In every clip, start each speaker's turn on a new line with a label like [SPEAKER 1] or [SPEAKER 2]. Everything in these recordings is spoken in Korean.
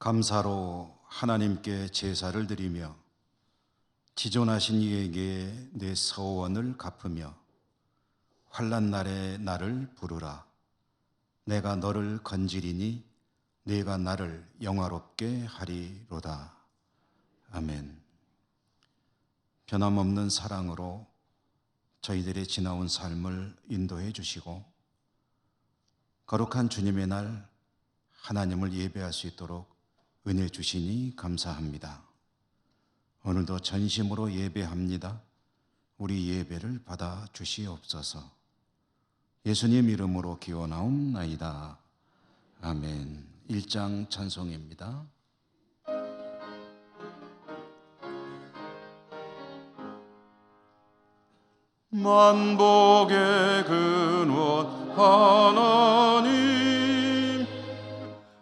[SPEAKER 1] 감사로 하나님께 제사를 드리며 지존하신 이에게 내 서원을 갚으며 환난 날에 나를 부르라. 내가 너를 건지리니 네가 나를 영화롭게 하리로다. 아멘. 변함없는 사랑으로 저희들의 지나온 삶을 인도해 주시고 거룩한 주님의 날 하나님을 예배할 수 있도록 은혜 주시니 감사합니다. 오늘도 전심으로 예배합니다. 우리 예배를 받아 주시옵소서. 예수님 이름으로 기원하옵나이다. 아멘. 1장 찬송입니다. 만복의 근원 하나님,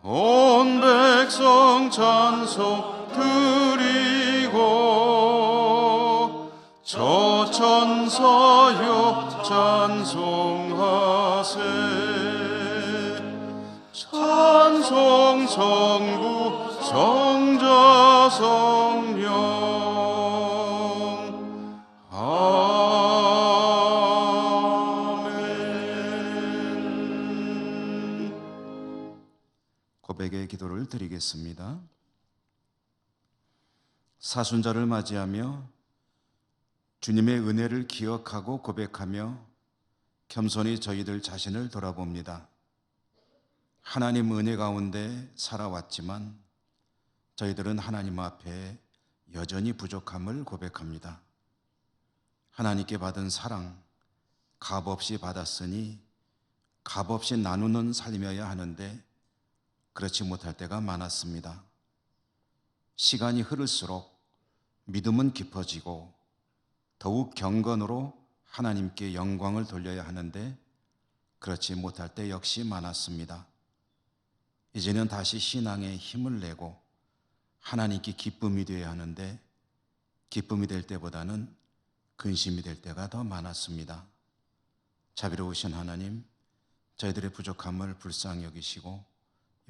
[SPEAKER 1] 온 백성 찬송 드리고 저 천사여 찬송하세. 찬송 성부 성자 성령 고백의 기도를 드리겠습니다. 사순절을 맞이하며 주님의 은혜를 기억하고 고백하며 겸손히 저희들 자신을 돌아봅니다. 하나님 은혜 가운데 살아왔지만 저희들은 하나님 앞에 여전히 부족함을 고백합니다. 하나님께 받은 사랑 값없이 받았으니 값없이 나누는 삶이어야 하는데 그렇지 못할 때가 많았습니다. 시간이 흐를수록 믿음은 깊어지고 더욱 경건으로 하나님께 영광을 돌려야 하는데 그렇지 못할 때 역시 많았습니다. 이제는 다시 신앙에 힘을 내고 하나님께 기쁨이 되어야 하는데 기쁨이 될 때보다는 근심이 될 때가 더 많았습니다. 자비로우신 하나님, 저희들의 부족함을 불쌍히 여기시고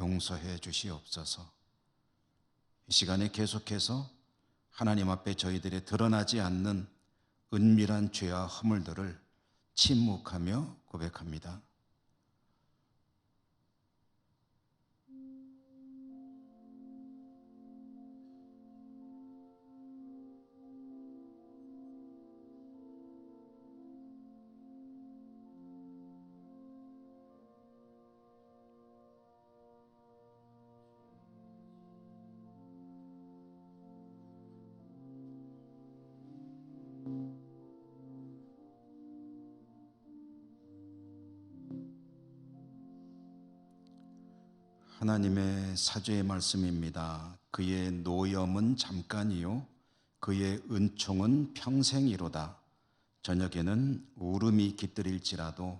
[SPEAKER 1] 용서해 주시옵소서. 이 시간에 계속해서 하나님 앞에 저희들의 드러나지 않는 은밀한 죄와 허물들을 침묵하며 고백합니다. 하나님의 사죄의 말씀입니다. 그의 노염은 잠깐이요 그의 은총은 평생이로다. 저녁에는 울음이 깃들일지라도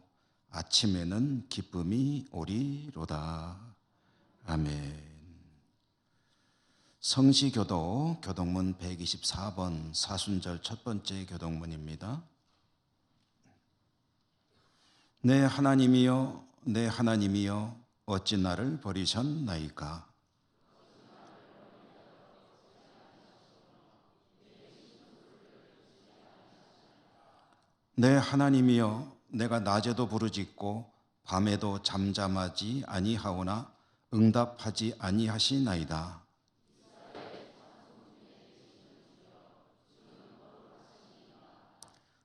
[SPEAKER 1] 아침에는 기쁨이 오리로다. 아멘. 성시교도 교동문 124번 사순절 첫 번째 교동문입니다. 내 하나님이여, 내 하나님이여, 어찌 나를 버리셨나이까? 내 하나님이여, 내가 낮에도 부르짖고 밤에도 잠잠하지 아니하오나 응답하지 아니하시나이다.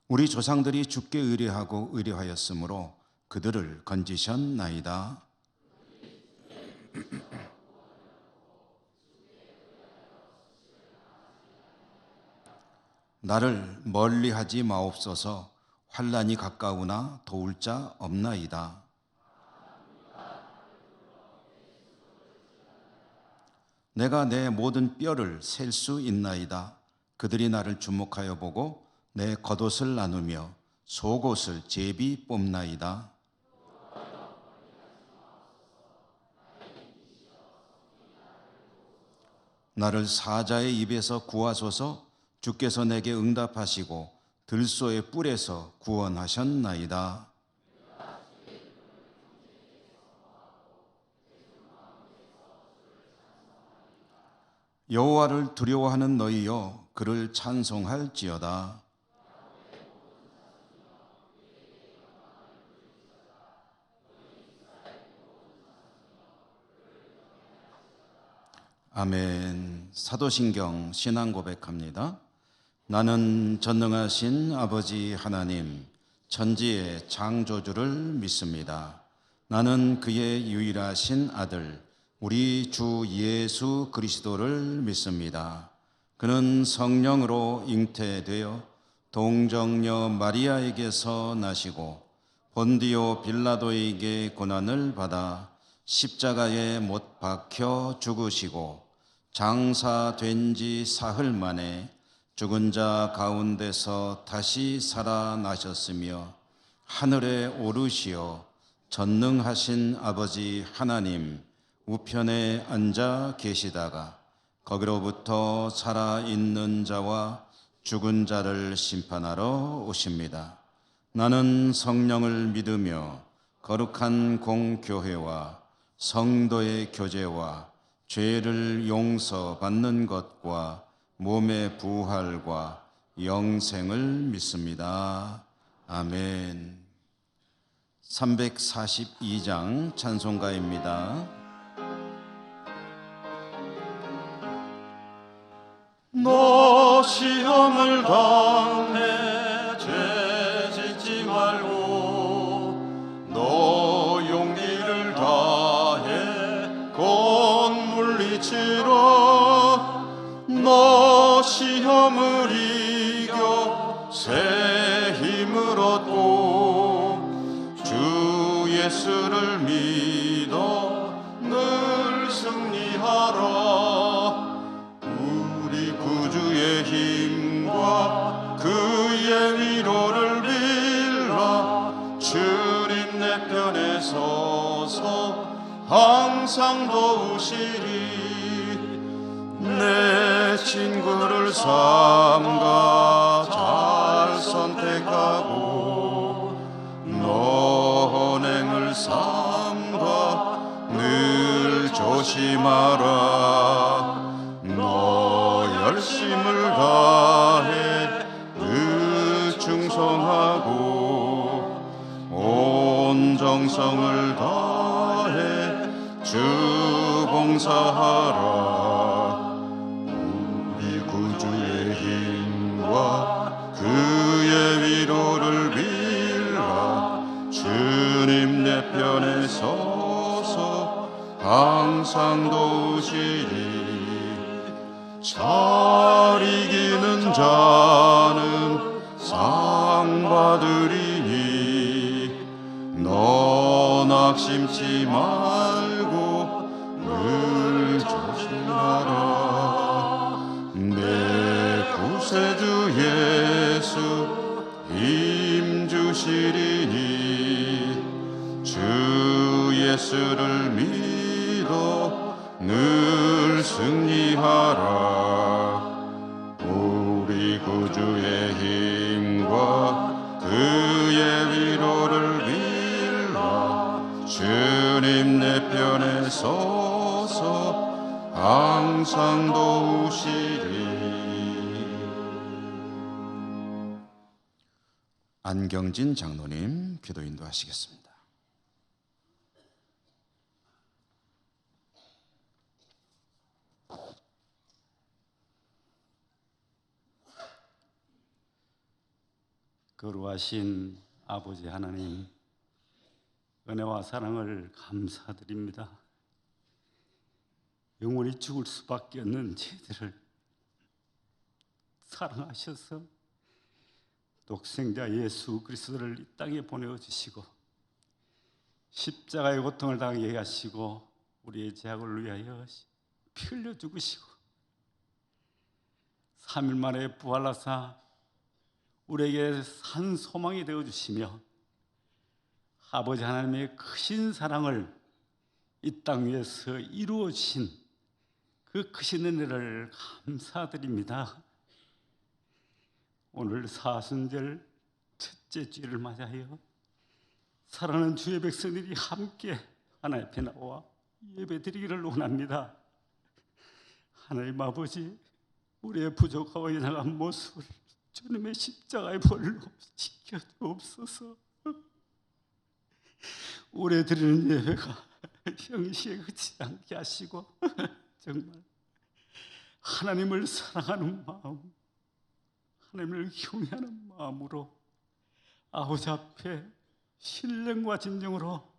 [SPEAKER 1] 우리 조상들이 주께 의뢰하고 의뢰하였으므로 그들을 건지셨나이다. 나를 멀리하지 마옵소서. 환난이 가까우나 도울 자 없나이다. 내가 내 모든 뼈를 셀 수 있나이다. 그들이 나를 주목하여 보고 내 겉옷을 나누며 속옷을 제비 뽑나이다. 나를 사자의 입에서 구하소서. 주께서 내게 응답하시고 들소의 뿔에서 구원하셨나이다. 여호와를 두려워하는 너희여 그를 찬송할지어다. 아멘. 사도신경 신앙 고백합니다. 나는 전능하신 아버지 하나님 천지의 창조주를 믿습니다. 나는 그의 유일하신 아들 우리 주 예수 그리스도를 믿습니다. 그는 성령으로 잉태되어 동정녀 마리아에게서 나시고 본디오 빌라도에게 고난을 받아 십자가에 못 박혀 죽으시고 장사된 지 사흘 만에 죽은 자 가운데서 다시 살아나셨으며 하늘에 오르시어 전능하신 아버지 하나님 우편에 앉아 계시다가 거기로부터 살아있는 자와 죽은 자를 심판하러 오십니다. 나는 성령을 믿으며 거룩한 공교회와 성도의 교제와 죄를 용서받는 것과 몸의 부활과 영생을 믿습니다. 아멘. 342장 찬송가입니다.
[SPEAKER 2] 너 시험을 당해 죄짓지 말고 너 용기를 다해 곧 물리치라. 너 시험을 이겨 새 힘을 얻고 주 예수를 믿어 늘 승리하라. 우리 구주의 힘과 그의 위로를 빌라. 주님 내 편에 서서 항상 도우시리. 내 친구를 삼가 잘 선택하고 너 언행을 삼가 늘 조심하라. 너 열심을 다해 늘 충성하고 온 정성을 다해 주 봉사하라. 우리 구주의 힘과 그의 위로를 빌라. 주님 내 편에 서서 항상 도우시리. 잘 이기는 자는 상 받으리니 너 낙심치 말고 늘 조심하라. 내 구세주 예수 힘 주시리니 주 예수를 믿어 늘 승리하라. 우리 구주의 힘과 그의 위로를 빌라. 주님 내 편에 서서 항상 도우시리.
[SPEAKER 1] 안경진 장로님 기도 인도하시겠습니다.
[SPEAKER 3] 거룩하신 아버지 하나님, 은혜와 사랑을 감사드립니다. 영원히 죽을 수밖에 없는 죄들을 사랑하셔서 독생자 예수 그리스도를 이 땅에 보내주시고 십자가의 고통을 당하게 하시고 우리의 죄악을 위하여 피 흘려 죽으시고 3일 만에 부활하사 우리에게 산 소망이 되어주시며 아버지 하나님의 크신 사랑을 이 땅 위에서 이루어 주신 그 크신 은혜를 감사드립니다. 오늘 사순절 첫째 주일을 맞이하여 사랑하는 주의 백성들이 함께 하나님 앞에 나와 예배드리기를 원합니다. 하나님 아버지, 우리의 부족하고 연약한 모습을 주님의 십자가의 벌로 지켜주옵소서. 우리의 드리는 예배가 형식에 그치지 않게 하시고 정말 하나님을 사랑하는 마음, 하나님을 경외하는 마음으로 아버지 앞에 신령과 진정으로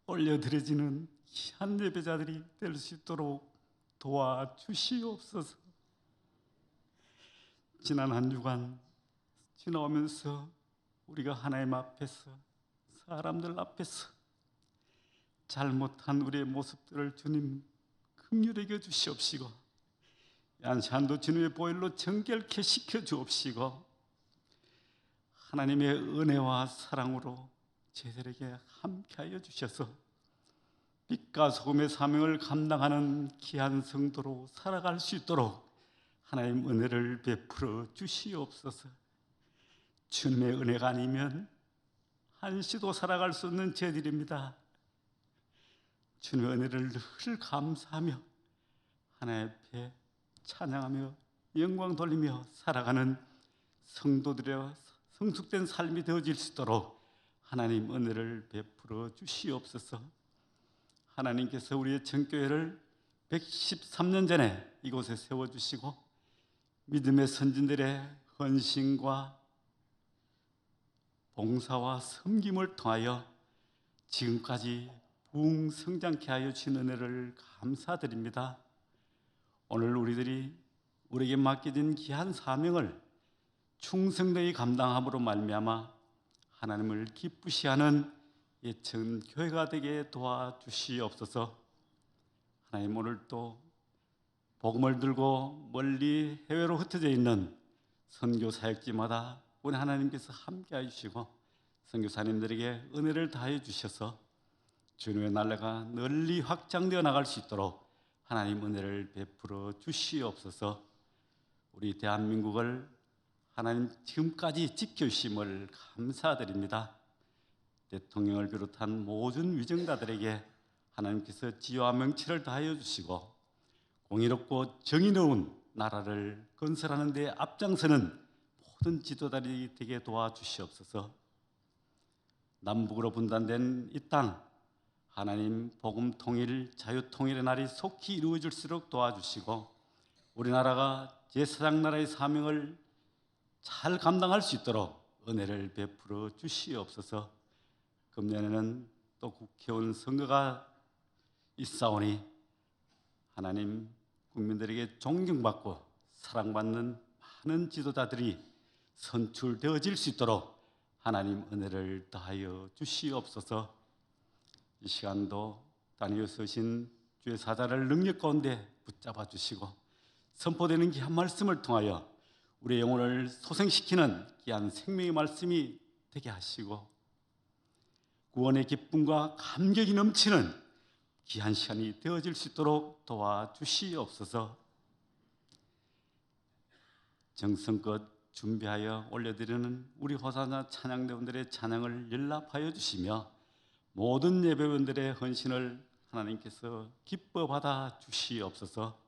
[SPEAKER 3] 올려드려지는 귀한 예배자들이 될 수 있도록 도와주시옵소서. 지난 한 주간 지나오면서 우리가 하나님 앞에서, 사람들 앞에서 잘못한 우리의 모습들을 주님 긍휼히 여겨 주시옵시고, 안시한도 주님의 보혈로 정결케 시켜 주옵시고, 하나님의 은혜와 사랑으로 저희들에게 함께하여 주셔서 빛과 소금의 사명을 감당하는 귀한 성도로 살아갈 수 있도록 하나님 은혜를 베풀어 주시옵소서. 주님의 은혜가 아니면 한시도 살아갈 수 없는 저희들입니다. 주님의 은혜를 늘 감사하며 하나님 앞에 찬양하며 영광 돌리며 살아가는 성도들의 성숙된 삶이 되어질 수 있도록 하나님 은혜를 베풀어 주시옵소서. 하나님께서 우리의 정교회를 113년 전에 이곳에 세워주시고 믿음의 선진들의 헌신과 봉사와 섬김을 통하여 지금까지 부흥성장케 하여 주신 은혜를 감사드립니다. 오늘 우리에게 맡겨진 귀한 사명을 충성되이 감당함으로 말미암아 하나님을 기쁘시하는 예천 교회가 되게 도와주시옵소서. 하나님, 오늘 또 복음을 들고 멀리 해외로 흩어져 있는 선교 사역지마다 우리 하나님께서 함께해 주시고 선교사님들에게 은혜를 다해 주셔서 주님의 나라가 널리 확장되어 나갈 수 있도록 하나님 은혜를 베풀어 주시옵소서. 우리 대한민국을 하나님 지금까지 지켜주심을 감사드립니다. 대통령을 비롯한 모든 위정자들에게 하나님께서 지혜와 명철을 다하여 주시고 공의롭고 정의로운 나라를 건설하는 데 앞장서는 모든 지도자들이 되게 도와주시옵소서. 남북으로 분단된 이 땅, 하나님 복음 통일, 자유 통일의 날이 속히 이루어질수록 도와주시고 우리나라가 제사장 나라의 사명을 잘 감당할 수 있도록 은혜를 베풀어 주시옵소서. 금년에는 또 국회의원 선거가 있사오니 하나님 국민들에게 존경받고 사랑받는 많은 지도자들이 선출되어질 수 있도록 하나님 은혜를 더하여 주시옵소서. 이 시간도 단위에 서신 주의 사자를 능력 가운데 붙잡아 주시고 선포되는 귀한 말씀을 통하여 우리의 영혼을 소생시키는 귀한 생명의 말씀이 되게 하시고 구원의 기쁨과 감격이 넘치는 귀한 시간이 되어질 수 있도록 도와주시옵소서. 정성껏 준비하여 올려드리는 우리 호사나 찬양대원들의 찬양을 연락하여 주시며 모든 예배원들의 헌신을 하나님께서 기뻐 받아 주시옵소서.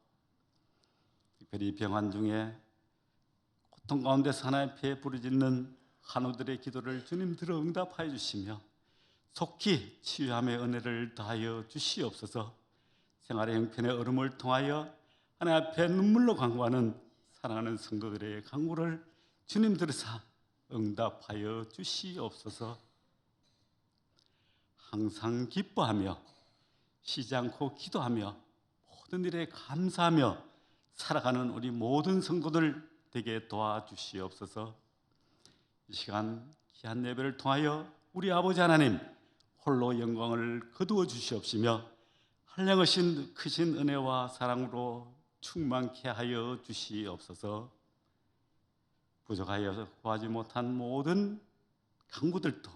[SPEAKER 3] 특별히 병환 중에 고통 가운데서 하나님 앞에 부르짖는 한우들의 기도를 주님 들어 응답하여 주시며 속히 치유함의 은혜를 더하여 주시옵소서. 생활의 형편의 얼음을 통하여 하나님 앞에 눈물로 간구하는 사랑하는 성도들의 간구를 주님 들으사 응답하여 주시옵소서. 항상 기뻐하며 쉬지 않고 기도하며 모든 일에 감사하며 살아가는 우리 모든 성도들 되게 도와주시옵소서. 이 시간 귀한 예배를 통하여 우리 아버지 하나님 홀로 영광을 거두어 주시옵시며 한량하신 크신 은혜와 사랑으로 충만케 하여 주시옵소서. 부족하여 구하지 못한 모든 간구들도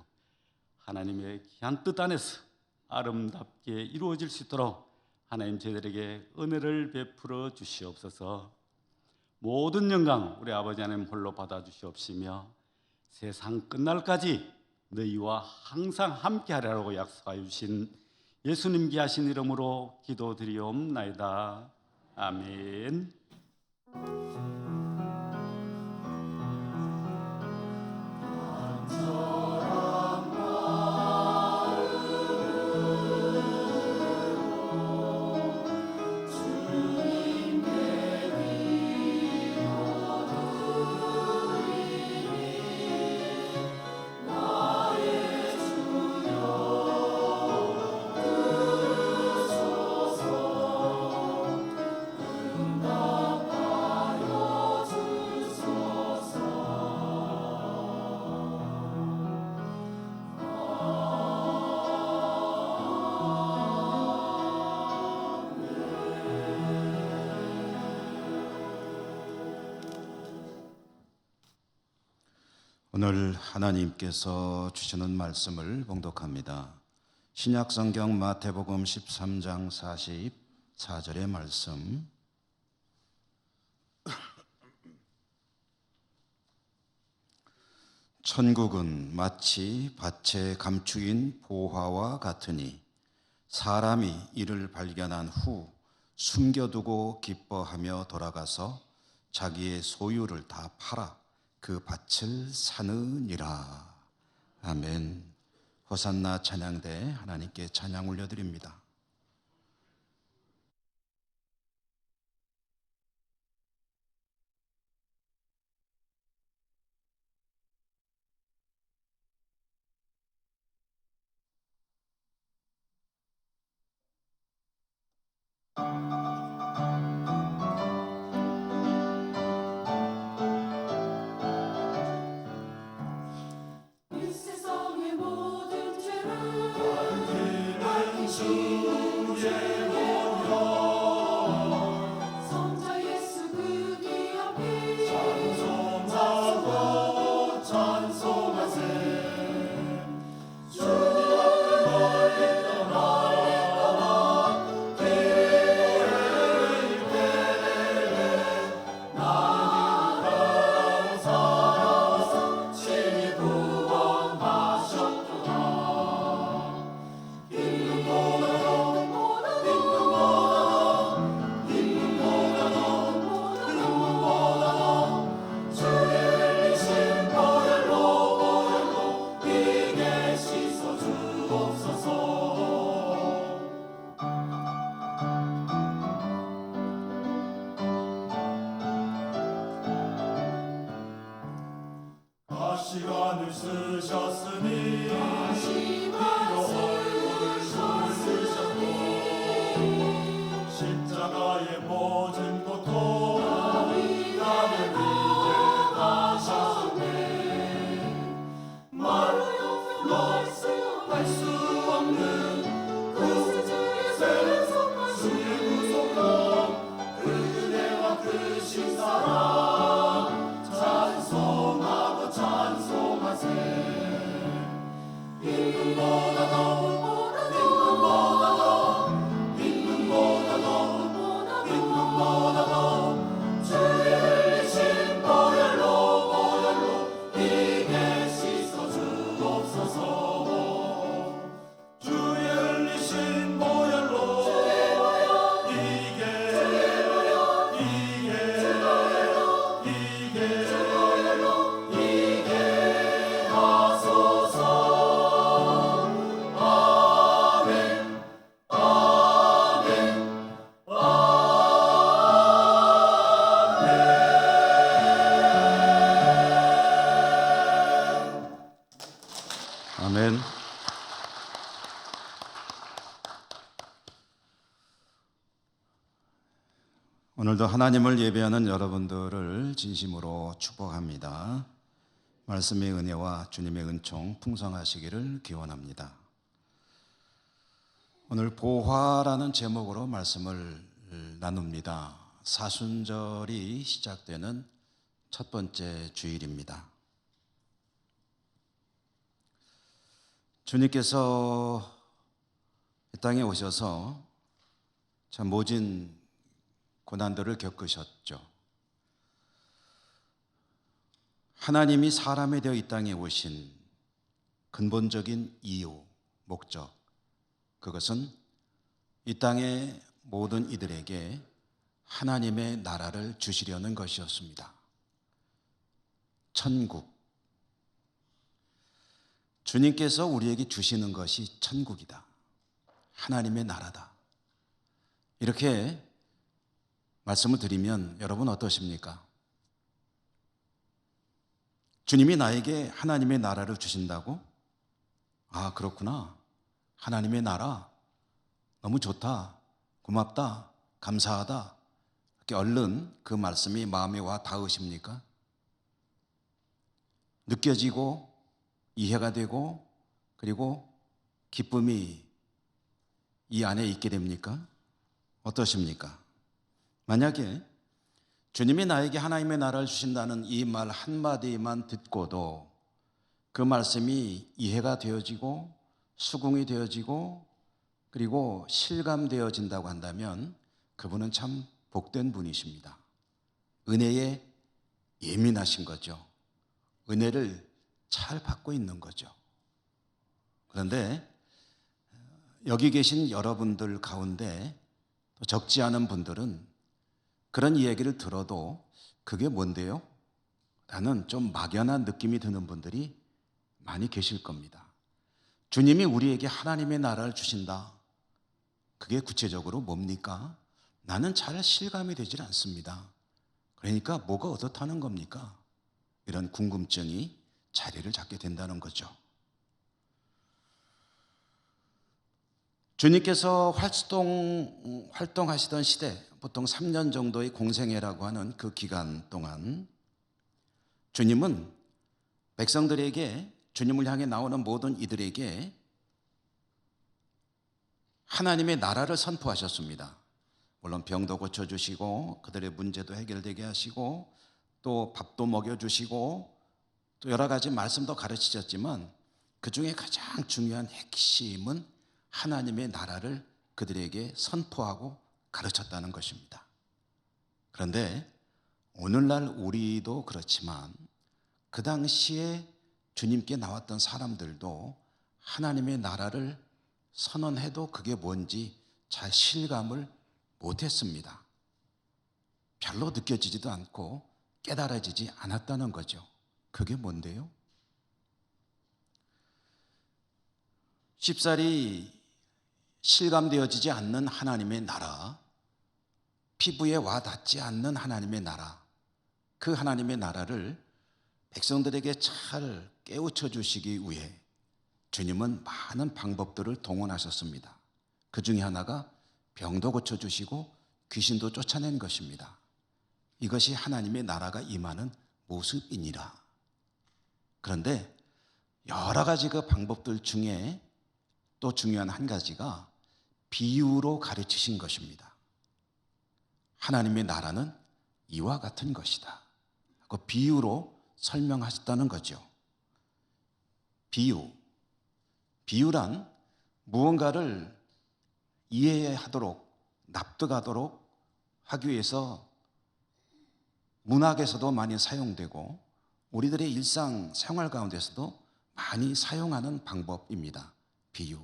[SPEAKER 3] 하나님의 귀한 뜻 안에서 아름답게 이루어질 수 있도록 하나님 저희들에게 은혜를 베풀어 주시옵소서. 모든 영광 우리 아버지 하나님 홀로 받아 주시옵시며 세상 끝날까지 너희와 항상 함께 하리라고 약속하여 주신 예수님 귀하신 이름으로 기도드리옵나이다. 아멘.
[SPEAKER 1] 오늘 하나님께서 주시는 말씀을 봉독합니다. 신약성경 마태복음 13장 44절의 말씀. 천국은 마치 밭에 감추인 보화와 같으니 사람이 이를 발견한 후 숨겨두고 기뻐하며 돌아가서 자기의 소유를 다 팔아 그 밭을 사느니라. 아멘. 호산나 찬양대 하나님께 찬양 올려드립니다.
[SPEAKER 4] 이 세상의 모든 죄를 밝히는 주의 보혈 성자 예수 그 귀한 피 찬송하고 찬송하세 주님 앞에 멀리 떠나 기회일 때 나를 살아서 친히 구원하셨구나. 주의 흘리신 보혈로 이게 씻어 주옵소서. 가시관을 쓰셨으니 십자가의 모든 고통 나를 위해 가셨네. 말로 할 수 없는 그 주의 구속감 그 은혜와 그 신사랑 찬송하고 찬송하세. 임금보다 더 주의 흘리신 보혈로 이게 씻어 주옵소서. 주의 흘리신 보혈로 이게 하소서. 아멘.
[SPEAKER 1] 아멘. 오늘도 하나님을 예배하는 여러분들을 진심으로 축복합니다. 말씀의 은혜와 주님의 은총 풍성하시기를 기원합니다. 오늘 보화라는 제목으로 말씀을 나눕니다. 사순절이 시작되는 첫 번째 주일입니다. 주님께서 이 땅에 오셔서 참 모진 고난들을 겪으셨죠. 하나님이 사람이 되어 이 땅에 오신 근본적인 이유, 목적, 그것은 이 땅의 모든 이들에게 하나님의 나라를 주시려는 것이었습니다. 천국. 주님께서 우리에게 주시는 것이 천국이다. 하나님의 나라다. 이렇게 말씀을 드리면 여러분 어떠십니까? 주님이 나에게 하나님의 나라를 주신다고? 아, 그렇구나. 하나님의 나라. 너무 좋다. 고맙다. 감사하다. 이렇게 얼른 그 말씀이 마음에 와 닿으십니까? 느껴지고 이해가 되고 그리고 기쁨이 이 안에 있게 됩니까? 어떠십니까? 만약에 주님이 나에게 하나님의 나라를 주신다는 이 말 한마디만 듣고도 그 말씀이 이해가 되어지고 수긍이 되어지고 그리고 실감되어진다고 한다면 그분은 참 복된 분이십니다. 은혜에 예민하신 거죠. 은혜를 잘 받고 있는 거죠. 그런데 여기 계신 여러분들 가운데 적지 않은 분들은 그런 이야기를 들어도 그게 뭔데요? 라는 좀 막연한 느낌이 드는 분들이 많이 계실 겁니다. 주님이 우리에게 하나님의 나라를 주신다. 그게 구체적으로 뭡니까? 나는 잘 실감이 되질 않습니다. 그러니까 뭐가 어떻다는 겁니까? 이런 궁금증이 자리를 잡게 된다는 거죠. 주님께서 활동하시던 시대, 보통 3년 정도의 공생애라고 하는 그 기간 동안 주님은 백성들에게, 주님을 향해 나오는 모든 이들에게 하나님의 나라를 선포하셨습니다. 물론 병도 고쳐주시고 그들의 문제도 해결되게 하시고 또 밥도 먹여주시고 또 여러 가지 말씀도 가르치셨지만 그 중에 가장 중요한 핵심은 하나님의 나라를 그들에게 선포하고 가르쳤다는 것입니다. 그런데 오늘날 우리도 그렇지만 그 당시에 주님께 나왔던 사람들도 하나님의 나라를 선언해도 그게 뭔지 잘 실감을 못했습니다. 별로 느껴지지도 않고 깨달아지지 않았다는 거죠. 그게 뭔데요? 쉽사리 실감되어지지 않는 하나님의 나라, 피부에 와닿지 않는 하나님의 나라, 그 하나님의 나라를 백성들에게 잘 깨우쳐 주시기 위해 주님은 많은 방법들을 동원하셨습니다. 그 중에 하나가 병도 고쳐주시고 귀신도 쫓아낸 것입니다. 이것이 하나님의 나라가 임하는 모습이니라. 그런데 여러 가지 그 방법들 중에 또 중요한 한 가지가 비유로 가르치신 것입니다. 하나님의 나라는 이와 같은 것이다. 그 비유로 설명하셨다는 거죠. 비유란 무언가를 이해하도록 납득하도록 하기 위해서 문학에서도 많이 사용되고 우리들의 일상 생활 가운데서도 많이 사용하는 방법입니다. 비유.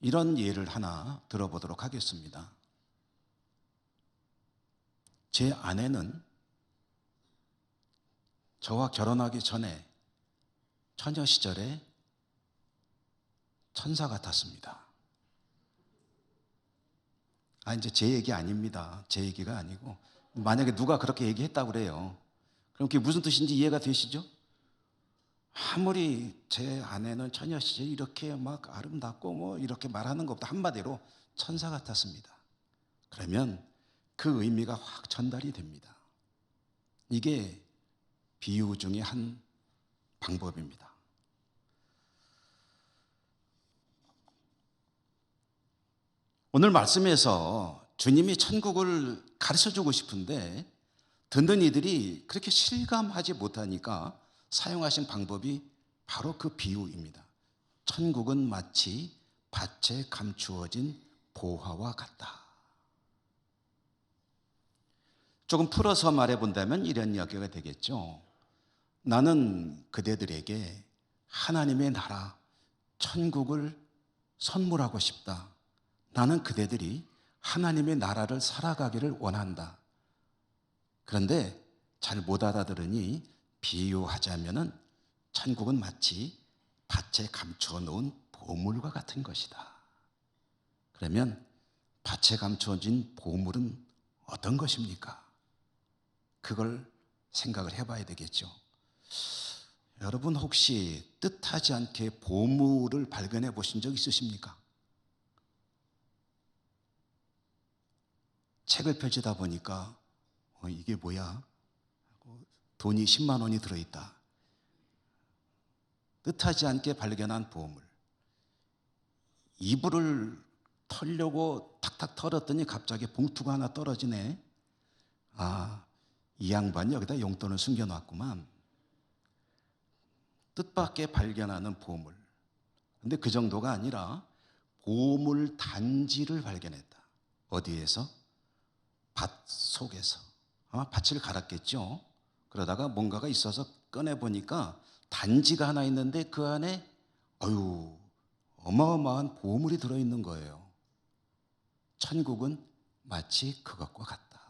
[SPEAKER 1] 이런 예를 하나 들어보도록 하겠습니다. 제 아내는 저와 결혼하기 전에 처녀 시절에 천사 같았습니다. 이제 제 얘기 아닙니다. 제 얘기가 아니고 만약에 누가 그렇게 얘기했다고 그래요. 그럼 그게 무슨 뜻인지 이해가 되시죠? 아무리 제 아내는 처녀 시절에 이렇게 막 아름답고 뭐 이렇게 말하는 것보다 한마디로 천사 같았습니다. 그러면 그 의미가 확 전달이 됩니다. 이게 비유 중에 한 방법입니다. 오늘 말씀에서 주님이 천국을 가르쳐주고 싶은데 듣는 이들이 그렇게 실감하지 못하니까 사용하신 방법이 바로 그 비유입니다. 천국은 마치 밭에 감추어진 보화와 같다. 조금 풀어서 말해본다면 이런 이야기가 되겠죠. 나는 그대들에게 하나님의 나라, 천국을 선물하고 싶다. 나는 그대들이 하나님의 나라를 살아가기를 원한다. 그런데 잘 못 알아들으니 비유하자면은 천국은 마치 밭에 감추어 놓은 보물과 같은 것이다. 그러면 밭에 감추어진 보물은 어떤 것입니까? 그걸 생각을 해봐야 되겠죠. 여러분 혹시 뜻하지 않게 보물을 발견해 보신 적 있으십니까? 책을 펼치다 보니까 이게 뭐야? 돈이 10만 원이 들어있다. 뜻하지 않게 발견한 보물. 이불을 털려고 탁탁 털었더니 갑자기 봉투가 하나 떨어지네. 이 양반이 여기다 용돈을 숨겨놨구만. 뜻밖의 발견하는 보물. 근데 그 정도가 아니라 보물 단지를 발견했다. 어디에서? 밭 속에서. 아마 밭을 갈았겠죠. 그러다가 뭔가가 있어서 꺼내보니까 단지가 하나 있는데 그 안에 어마어마한 보물이 들어있는 거예요. 천국은 마치 그것과 같다.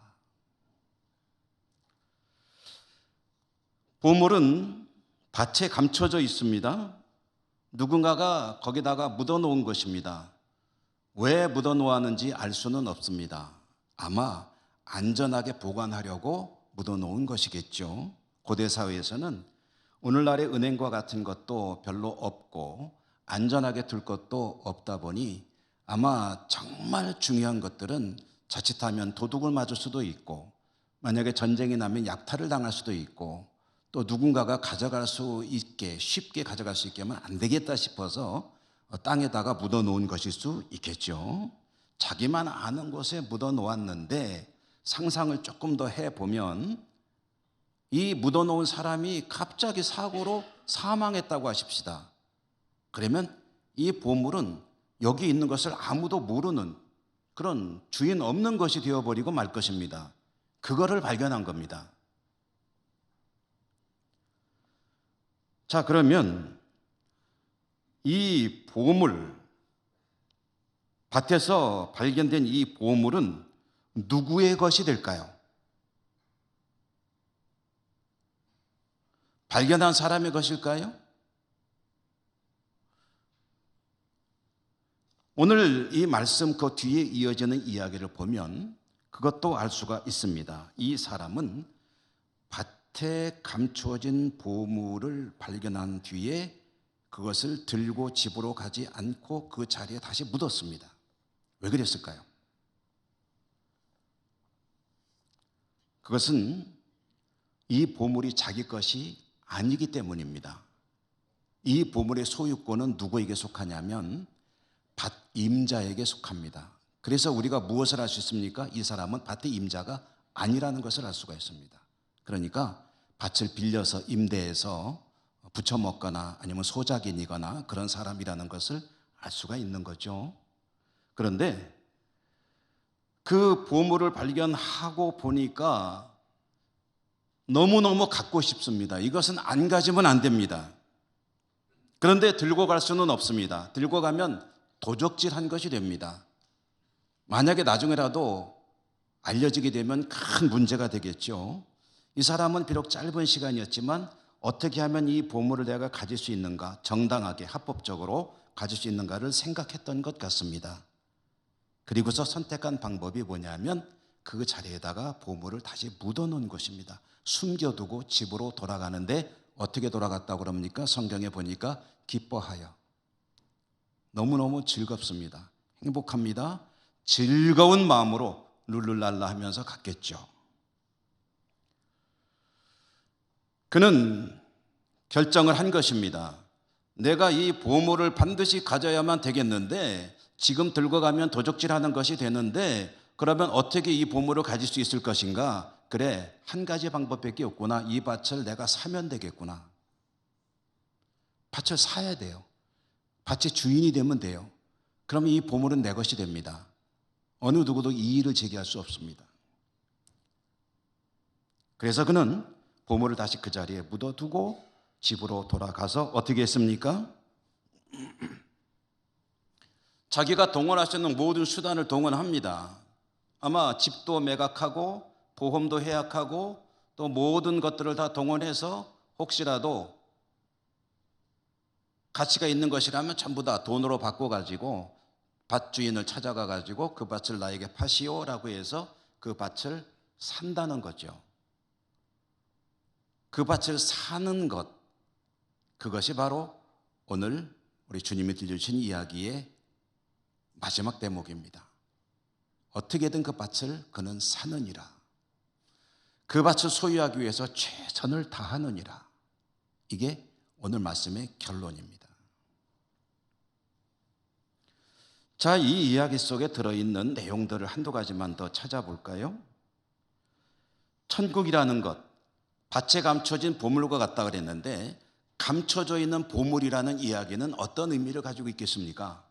[SPEAKER 1] 보물은 밭에 감춰져 있습니다. 누군가가 거기다가 묻어놓은 것입니다. 왜 묻어놓았는지 알 수는 없습니다. 아마 안전하게 보관하려고 묻어놓은 것이겠죠. 고대 사회에서는 오늘날의 은행과 같은 것도 별로 없고 안전하게 둘 것도 없다 보니 아마 정말 중요한 것들은 자칫하면 도둑을 맞을 수도 있고 만약에 전쟁이 나면 약탈을 당할 수도 있고 또 누군가가 가져갈 수 있게 쉽게 가져갈 수 있게 하면 안 되겠다 싶어서 땅에다가 묻어놓은 것일 수 있겠죠. 자기만 아는 곳에 묻어놓았는데 상상을 조금 더 해보면 이 묻어놓은 사람이 갑자기 사고로 사망했다고 하십시다. 그러면 이 보물은 여기 있는 것을 아무도 모르는 그런 주인 없는 것이 되어버리고 말 것입니다. 그거를 발견한 겁니다. 자, 그러면 이 보물, 밭에서 발견된 이 보물은 누구의 것이 될까요? 발견한 사람의 것일까요? 오늘 이 말씀 그 뒤에 이어지는 이야기를 보면 그것도 알 수가 있습니다. 이 사람은 밭에 감추어진 보물을 발견한 뒤에 그것을 들고 집으로 가지 않고 그 자리에 다시 묻었습니다. 왜 그랬을까요? 그것은 이 보물이 자기 것이 아니기 때문입니다. 이 보물의 소유권은 누구에게 속하냐면 밭 임자에게 속합니다. 그래서 우리가 무엇을 알 수 있습니까? 이 사람은 밭의 임자가 아니라는 것을 알 수가 있습니다. 그러니까 밭을 빌려서 임대해서 부쳐 먹거나 아니면 소작인이거나 그런 사람이라는 것을 알 수가 있는 거죠. 그런데 그 보물을 발견하고 보니까 너무너무 갖고 싶습니다. 이것은 안 가지면 안 됩니다. 그런데 들고 갈 수는 없습니다. 들고 가면 도적질한 것이 됩니다. 만약에 나중에라도 알려지게 되면 큰 문제가 되겠죠. 이 사람은 비록 짧은 시간이었지만 어떻게 하면 이 보물을 내가 가질 수 있는가, 정당하게 합법적으로 가질 수 있는가를 생각했던 것 같습니다. 그리고서 선택한 방법이 뭐냐면 그 자리에다가 보물을 다시 묻어놓은 것입니다. 숨겨두고 집으로 돌아가는데 어떻게 돌아갔다고 그럽니까? 성경에 보니까 기뻐하여. 너무너무 즐겁습니다. 행복합니다. 즐거운 마음으로 룰루랄라 하면서 갔겠죠. 그는 결정을 한 것입니다. 내가 이 보물을 반드시 가져야만 되겠는데 지금 들고 가면 도적질하는 것이 되는데 그러면 어떻게 이 보물을 가질 수 있을 것인가? 그래, 한 가지 방법밖에 없구나. 이 밭을 내가 사면 되겠구나. 밭을 사야 돼요. 밭의 주인이 되면 돼요. 그러면 이 보물은 내 것이 됩니다. 어느 누구도 이의를 제기할 수 없습니다. 그래서 그는 보물을 다시 그 자리에 묻어두고 집으로 돌아가서 어떻게 했습니까? 자기가 동원할 수 있는 모든 수단을 동원합니다. 아마 집도 매각하고 보험도 해약하고 또 모든 것들을 다 동원해서 혹시라도 가치가 있는 것이라면 전부 다 돈으로 바꿔가지고 밭 주인을 찾아가가지고 그 밭을 나에게 파시오라고 해서 그 밭을 산다는 거죠. 그 밭을 사는 것, 그것이 바로 오늘 우리 주님이 들려주신 이야기의 마지막 대목입니다. 어떻게든 그 밭을 그는 사느니라. 그 밭을 소유하기 위해서 최선을 다하느니라. 이게 오늘 말씀의 결론입니다. 자, 이 이야기 속에 들어있는 내용들을 한두 가지만 더 찾아볼까요? 천국이라는 것, 밭에 감춰진 보물과 같다 그랬는데 감춰져 있는 보물이라는 이야기는 어떤 의미를 가지고 있겠습니까?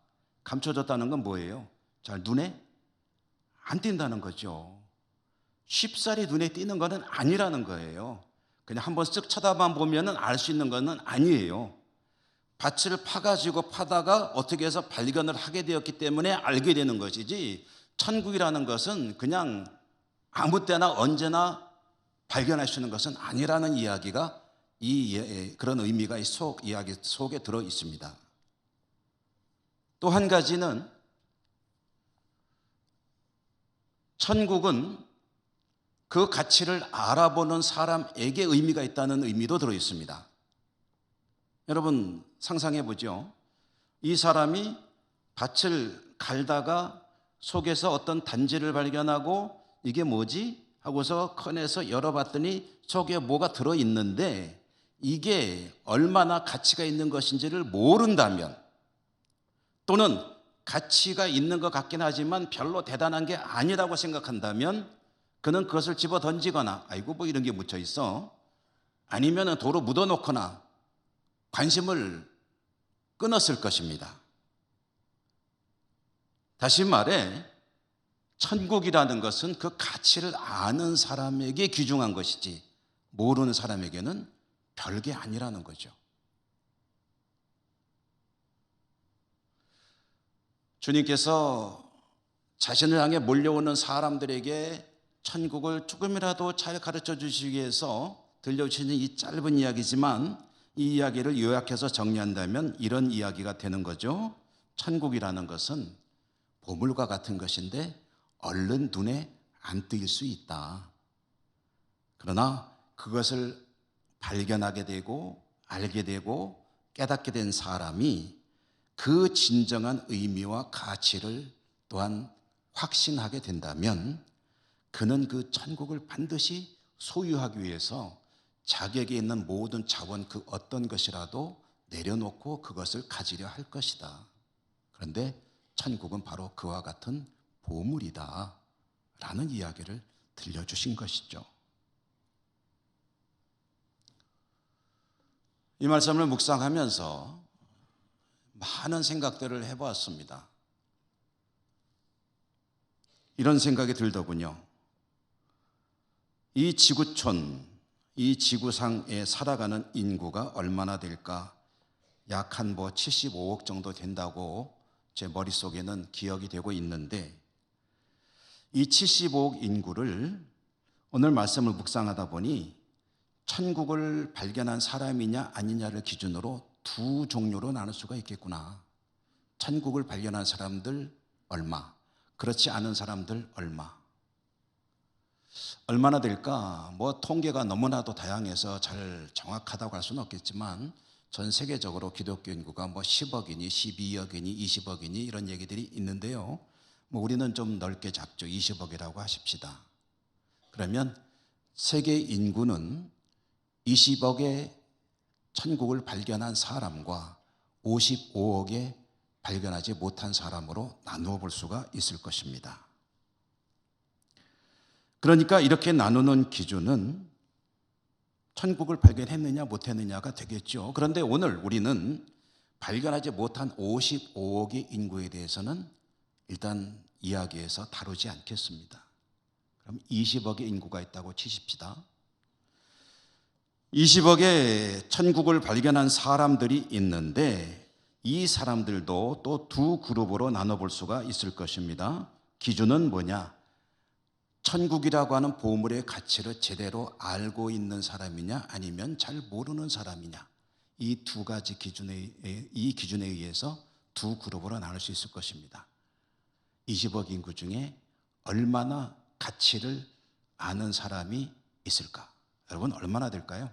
[SPEAKER 1] 감춰졌다는 건 뭐예요? 잘 눈에 안 띈다는 거죠. 쉽사리 눈에 띄는 것은 아니라는 거예요. 그냥 한번 쓱 쳐다만 보면 알 수 있는 것은 아니에요. 밭을 파가지고 파다가 어떻게 해서 발견을 하게 되었기 때문에 알게 되는 것이지, 천국이라는 것은 그냥 아무 때나 언제나 발견할 수 있는 것은 아니라는 이야기가 그런 의미가 이야기 속에 들어 있습니다. 또 한 가지는 천국은 그 가치를 알아보는 사람에게 의미가 있다는 의미도 들어 있습니다. 여러분 상상해 보죠. 이 사람이 밭을 갈다가 속에서 어떤 단지를 발견하고 이게 뭐지? 하고서 꺼내서 열어봤더니 속에 뭐가 들어있는데 이게 얼마나 가치가 있는 것인지를 모른다면, 또는 가치가 있는 것 같긴 하지만 별로 대단한 게 아니라고 생각한다면 그는 그것을 집어 던지거나 아이고 뭐 이런 게 묻혀 있어, 아니면 도로 묻어놓거나 관심을 끊었을 것입니다. 다시 말해 천국이라는 것은 그 가치를 아는 사람에게 귀중한 것이지 모르는 사람에게는 별게 아니라는 거죠. 주님께서 자신을 향해 몰려오는 사람들에게 천국을 조금이라도 잘 가르쳐 주시기 위해서 들려주시는 이 짧은 이야기지만 이 이야기를 요약해서 정리한다면 이런 이야기가 되는 거죠. 천국이라는 것은 보물과 같은 것인데 얼른 눈에 안 띄일 수 있다. 그러나 그것을 발견하게 되고 알게 되고 깨닫게 된 사람이 그 진정한 의미와 가치를 또한 확신하게 된다면 그는 그 천국을 반드시 소유하기 위해서 자기에게 있는 모든 자원 그 어떤 것이라도 내려놓고 그것을 가지려 할 것이다. 그런데 천국은 바로 그와 같은 보물이다 라는 이야기를 들려주신 것이죠. 이 말씀을 묵상하면서 많은 생각들을 해보았습니다. 이런 생각이 들더군요. 이 지구촌, 이 지구상에 살아가는 인구가 얼마나 될까? 약 한 75억 정도 된다고 제 머릿속에는 기억이 되고 있는데, 이 75억 인구를 오늘 말씀을 묵상하다 보니 천국을 발견한 사람이냐 아니냐를 기준으로 두 종류로 나눌 수가 있겠구나. 천국을 발견한 사람들 얼마, 그렇지 않은 사람들 얼마나 될까? 뭐 통계가 너무나도 다양해서 잘 정확하다고 할 수는 없겠지만 전 세계적으로 기독교 인구가 뭐 10억이니 12억이니 20억이니 이런 얘기들이 있는데요. 뭐 우리는 좀 넓게 잡죠. 20억이라고 하십시다. 그러면 세계 인구는 20억의 천국을 발견한 사람과 55억의 발견하지 못한 사람으로 나누어 볼 수가 있을 것입니다. 그러니까 이렇게 나누는 기준은 천국을 발견했느냐 못했느냐가 되겠죠. 그런데 오늘 우리는 발견하지 못한 55억의 인구에 대해서는 일단 이야기해서 다루지 않겠습니다. 그럼 20억의 인구가 있다고 치십시다. 20억의 천국을 발견한 사람들이 있는데 이 사람들도 또 두 그룹으로 나눠볼 수가 있을 것입니다. 기준은 뭐냐? 천국이라고 하는 보물의 가치를 제대로 알고 있는 사람이냐, 아니면 잘 모르는 사람이냐. 이 두 가지 기준에 의해서 두 그룹으로 나눌 수 있을 것입니다. 20억 인구 중에 얼마나 가치를 아는 사람이 있을까? 여러분, 얼마나 될까요?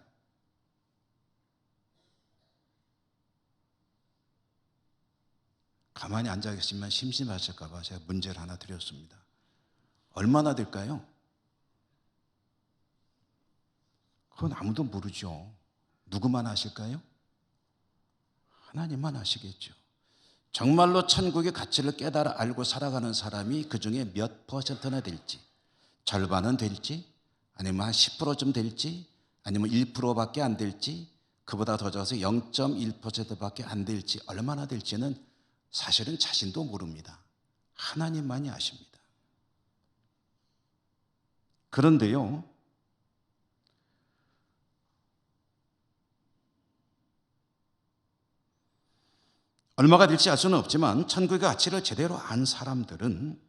[SPEAKER 1] 가만히 앉아 계시면 심심하실까 봐 제가 문제를 하나 드렸습니다. 얼마나 될까요? 그건 아무도 모르죠. 누구만 아실까요? 하나님만 아시겠죠. 정말로 천국의 가치를 깨달아 알고 살아가는 사람이 그 중에 몇 퍼센트나 될지, 절반은 될지, 아니면 한 10%쯤 될지, 아니면 1%밖에 안 될지, 그보다 더 적어서 0.1%밖에 안 될지, 얼마나 될지는 사실은 자신도 모릅니다. 하나님만이 아십니다. 그런데요, 얼마가 될지 알 수는 없지만 천국의 가치를 제대로 안 사람들은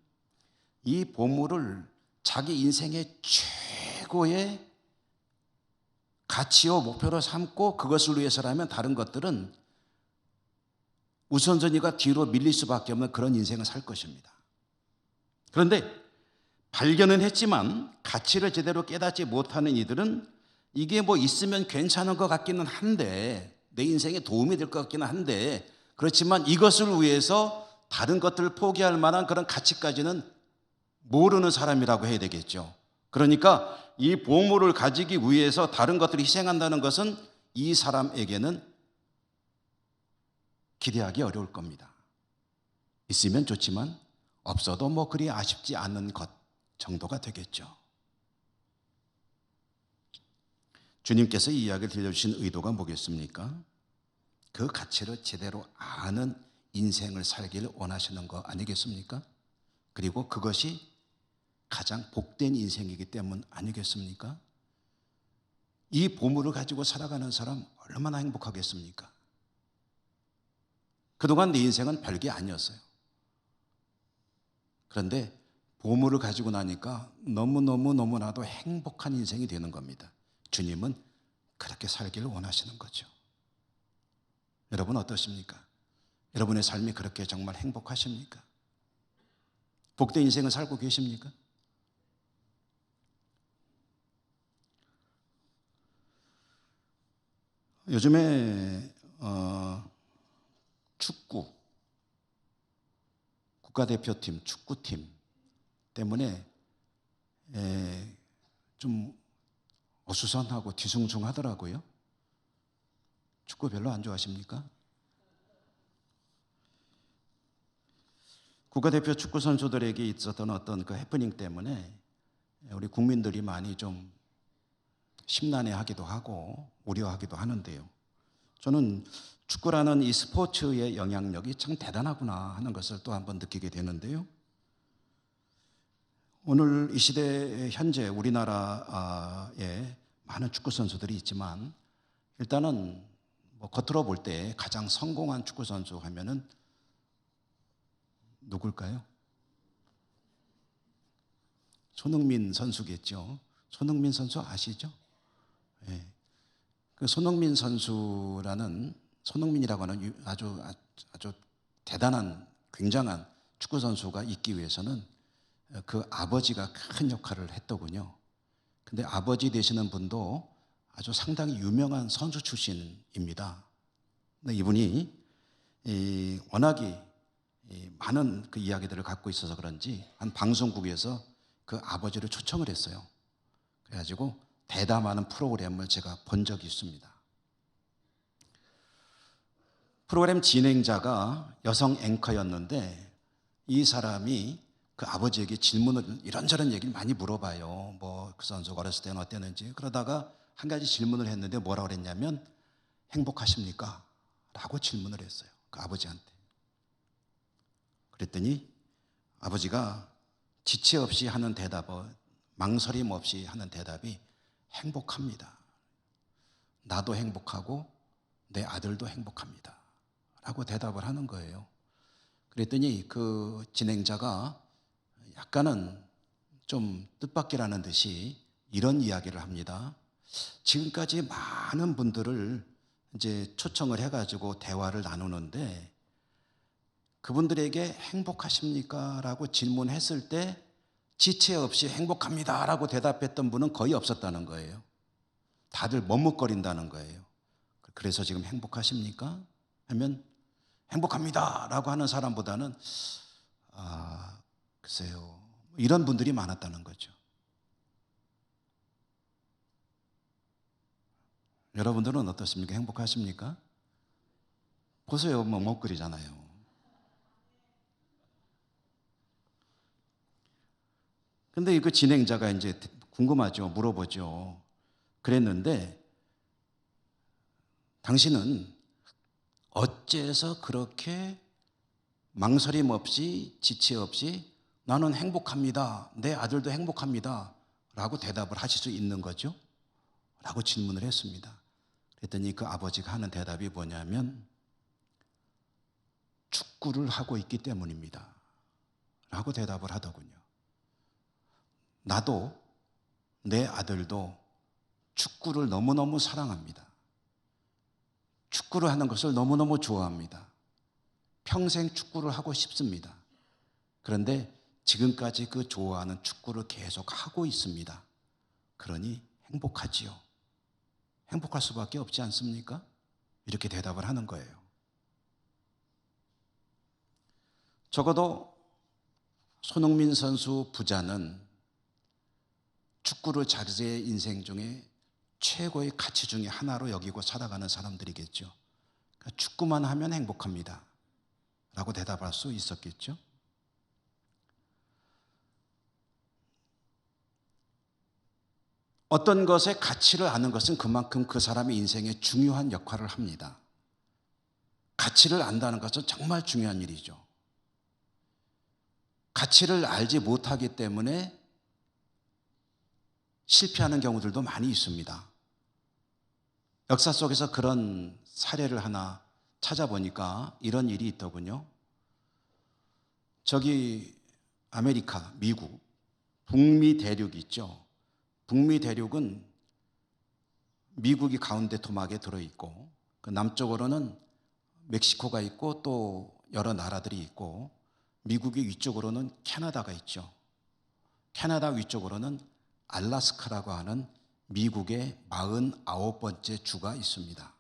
[SPEAKER 1] 이 보물을 자기 인생의 최고의 가치와 목표로 삼고 그것을 위해서라면 다른 것들은 우선순위가 뒤로 밀릴 수밖에 없는 그런 인생을 살 것입니다. 그런데 발견은 했지만 가치를 제대로 깨닫지 못하는 이들은 이게 뭐 있으면 괜찮은 것 같기는 한데, 내 인생에 도움이 될 것 같기는 한데, 그렇지만 이것을 위해서 다른 것들을 포기할 만한 그런 가치까지는 모르는 사람이라고 해야 되겠죠. 그러니까 이 보물을 가지기 위해서 다른 것들을 희생한다는 것은 이 사람에게는 기대하기 어려울 겁니다. 있으면 좋지만 없어도 뭐 그리 아쉽지 않은 것 정도가 되겠죠. 주님께서 이 이야기를 들려주신 의도가 뭐겠습니까? 그 가치를 제대로 아는 인생을 살기를 원하시는 거 아니겠습니까? 그리고 그것이 가장 복된 인생이기 때문 아니겠습니까? 이 보물을 가지고 살아가는 사람 얼마나 행복하겠습니까? 그동안 내 인생은 별게 아니었어요. 그런데 보물을 가지고 나니까 너무나도 행복한 인생이 되는 겁니다. 주님은 그렇게 살기를 원하시는 거죠. 여러분 어떠십니까? 여러분의 삶이 그렇게 정말 행복하십니까? 복된 인생을 살고 계십니까? 요즘에 축구 국가대표팀 축구팀 때문에 좀 어수선하고 뒤숭숭하더라고요. 축구 별로 안 좋아하십니까? 국가대표 축구 선수들에게 있었던 어떤 그 해프닝 때문에 우리 국민들이 많이 좀 심란해하기도 하고 우려하기도 하는데요. 저는 축구라는 이 스포츠의 영향력이 참 대단하구나 하는 것을 또 한번 느끼게 되는데요. 오늘 이 시대 현재 우리나라에 많은 축구 선수들이 있지만 일단은 뭐 겉으로 볼 때 가장 성공한 축구 선수 하면은 누굴까요? 손흥민 선수겠죠. 손흥민 선수 아시죠? 예. 그 손흥민 선수라는 손흥민이라고 하는 아주 대단한 굉장한 축구 선수가 있기 위해서는 그 아버지가 큰 역할을 했더군요. 근데 아버지 되시는 분도 아주 상당히 유명한 선수 출신입니다. 근데 이분이 워낙에 많은 그 이야기들을 갖고 있어서 그런지 한 방송국에서 그 아버지를 초청을 했어요. 그래가지고 대담하는 프로그램을 제가 본 적이 있습니다. 프로그램 진행자가 여성 앵커였는데 이 사람이 그 아버지에게 질문을 이런저런 얘기를 많이 물어봐요. 뭐 그 선수가 어렸을 때는 어땠는지. 그러다가 한 가지 질문을 했는데 뭐라고 그랬냐면 행복하십니까? 라고 질문을 했어요. 그 아버지한테. 그랬더니 아버지가 지체 없이 하는 대답은 망설임 없이 하는 대답이 행복합니다. 나도 행복하고 내 아들도 행복합니다. 라고 대답을 하는 거예요. 그랬더니 그 진행자가 약간은 좀 뜻밖이라는 듯이 이런 이야기를 합니다. 지금까지 많은 분들을 이제 초청을 해가지고 대화를 나누는데 그분들에게 행복하십니까? 라고 질문했을 때 지체 없이 행복합니다 라고 대답했던 분은 거의 없었다는 거예요. 다들 머뭇거린다는 거예요. 그래서 지금 행복하십니까? 하면 행복합니다 라고 하는 사람보다는 글쎄요, 이런 분들이 많았다는 거죠. 여러분들은 어떻습니까? 행복하십니까? 보세요, 머뭇거리잖아요. 근데 그 진행자가 이제 궁금하죠. 물어보죠. 그랬는데 당신은 어째서 그렇게 망설임 없이 지체 없이 나는 행복합니다. 내 아들도 행복합니다. 라고 대답을 하실 수 있는 거죠? 라고 질문을 했습니다. 그랬더니 그 아버지가 하는 대답이 뭐냐면 축구를 하고 있기 때문입니다. 라고 대답을 하더군요. 나도 내 아들도 축구를 너무너무 사랑합니다. 축구를 하는 것을 너무너무 좋아합니다. 평생 축구를 하고 싶습니다. 그런데 지금까지 그 좋아하는 축구를 계속 하고 있습니다. 그러니 행복하지요. 행복할 수밖에 없지 않습니까? 이렇게 대답을 하는 거예요. 적어도 손흥민 선수 부자는 축구를 자기의 인생 중에 최고의 가치 중에 하나로 여기고 살아가는 사람들이겠죠. 그러니까 축구만 하면 행복합니다 라고 대답할 수 있었겠죠. 어떤 것의 가치를 아는 것은 그만큼 그 사람의 인생에 중요한 역할을 합니다. 가치를 안다는 것은 정말 중요한 일이죠. 가치를 알지 못하기 때문에 실패하는 경우들도 많이 있습니다. 역사 속에서 그런 사례를 하나 찾아보니까 이런 일이 있더군요. 저기 아메리카, 미국, 북미 대륙 있죠. 북미 대륙은 미국이 가운데 토막에 들어있고 그 남쪽으로는 멕시코가 있고 또 여러 나라들이 있고 미국의 위쪽으로는 캐나다가 있죠. 캐나다 위쪽으로는 알래스카라고 하는 미국의 49번째 주가 있습니다.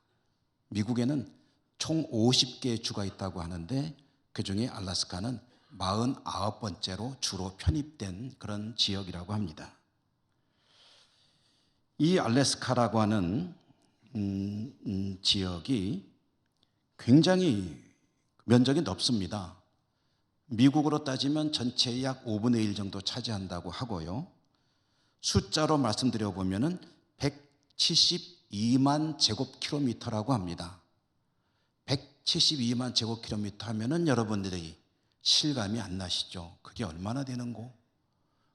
[SPEAKER 1] 미국에는 총 50개의 주가 있다고 하는데 그중에 알래스카는 49번째로 주로 편입된 그런 지역이라고 합니다. 이 알래스카라고 하는 지역이 굉장히 면적이 넓습니다. 미국으로 따지면 전체의 약 5분의 1 정도 차지한다고 하고요. 숫자로 말씀드려 보면은 172만 제곱킬로미터라고 합니다. 172만 제곱킬로미터 하면은 여러분들이 실감이 안 나시죠? 그게 얼마나 되는고?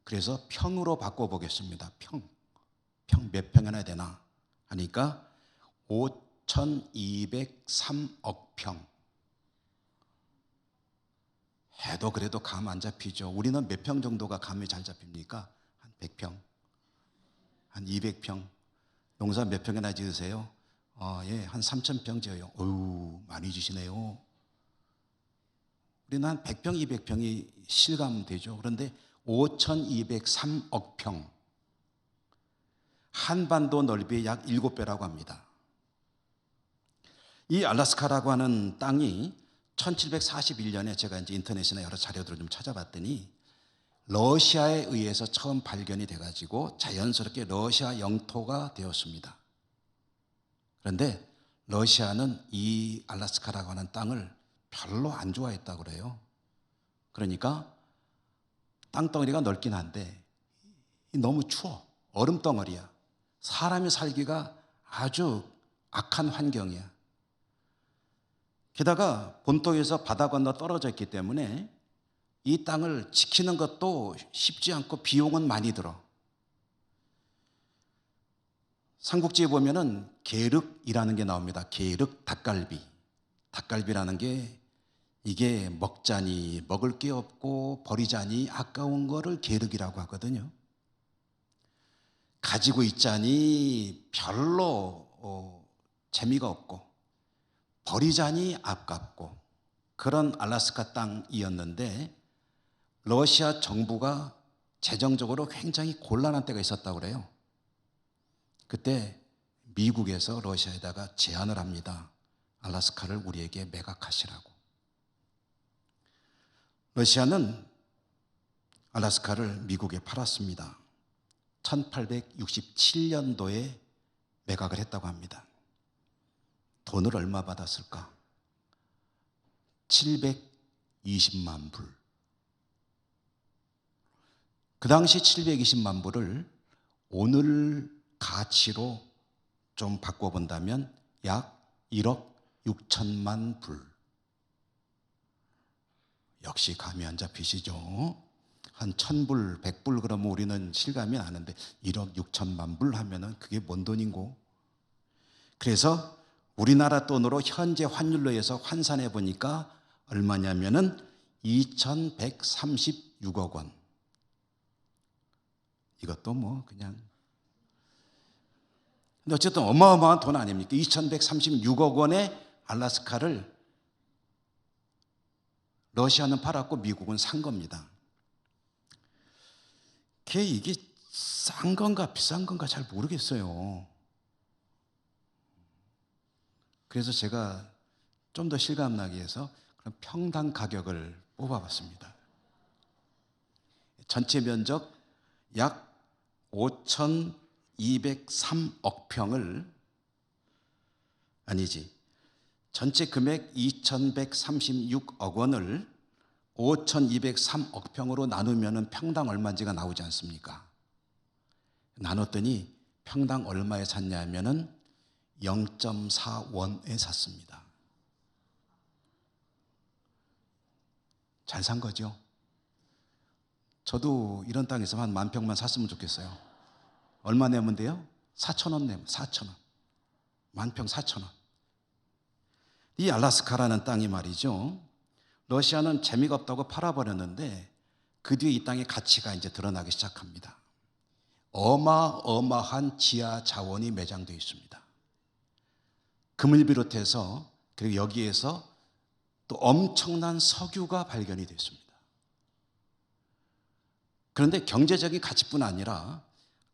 [SPEAKER 1] 그래서 평으로 바꿔보겠습니다. 평 몇 평이나 되나? 하니까 5,203억 평. 해도 그래도 감 안 잡히죠. 우리는 몇 평 정도가 감이 잘 잡힙니까? 한 100평, 한 200평. 농사 몇 평이나 지으세요? 예, 한 3,000평 지어요. 어휴, 많이 지시네요. 우리는 한 100평, 200평이 실감되죠. 그런데 5,203억 평. 한반도 넓이의 약 7배라고 합니다. 이 알래스카라고 하는 땅이 1741년에 제가 이제 인터넷이나 여러 자료들을 좀 찾아봤더니 러시아에 의해서 처음 발견이 돼가지고 자연스럽게 러시아 영토가 되었습니다. 그런데 러시아는 이 알래스카라고 하는 땅을 별로 안 좋아했다고 그래요. 그러니까 땅덩어리가 넓긴 한데 너무 추워. 얼음덩어리야. 사람이 살기가 아주 악한 환경이야. 게다가 본토에서 바다 건너 떨어져 있기 때문에 이 땅을 지키는 것도 쉽지 않고 비용은 많이 들어. 삼국지에 보면은 계륵이라는 게 나옵니다. 계륵 닭갈비. 닭갈비라는 게 이게 먹자니 먹을 게 없고 버리자니 아까운 거를 계륵이라고 하거든요. 가지고 있자니 별로 재미가 없고 버리자니 아깝고 그런 알래스카 땅이었는데 러시아 정부가 재정적으로 굉장히 곤란한 때가 있었다고 그래요. 그때 미국에서 러시아에다가 제안을 합니다. 알래스카를 우리에게 매각하시라고. 러시아는 알래스카를 미국에 팔았습니다. 1867년도에 매각을 했다고 합니다. 돈을 얼마 받았을까? 720만 불. 그 당시 720만 불을 오늘 가치로 좀 바꿔본다면 약 1억 6천만 불. 역시 감이 안 잡히시죠? 한 1000불, 100불 그러면 우리는 실감이 나는데 1억 6천만 불 하면은 그게 뭔 돈인고? 그래서 우리나라 돈으로 현재 환율로 해서 환산해 보니까 얼마냐면은 2136억 원. 이것도 뭐 그냥 근데 어쨌든 어마어마한 돈 아닙니까? 2136억 원의 알래스카를 러시아는 팔았고 미국은 산 겁니다. 이게 싼 건가 비싼 건가 잘 모르겠어요. 그래서 제가 좀 더 실감나기 위해서 그럼 평당 가격을 뽑아봤습니다. 전체 면적 약 5,203억 평을 아니지 전체 금액 2,136억 원을 5,203억 평으로 나누면 평당 얼마인지가 나오지 않습니까? 나눴더니 평당 얼마에 샀냐면은 0.4원에 샀습니다. 잘 산 거죠? 저도 이런 땅에서 한 10,000평만 샀으면 좋겠어요. 얼마 내면 돼요? 4,000원 내면 4,000원. 10,000평 4,000원. 이 알래스카라는 땅이 말이죠. 러시아는 재미가 없다고 팔아버렸는데 그 뒤에 이 땅의 가치가 이제 드러나기 시작합니다. 어마어마한 지하 자원이 매장되어 있습니다. 금을 비롯해서 그리고 여기에서 또 엄청난 석유가 발견이 됐습니다. 그런데 경제적인 가치뿐 아니라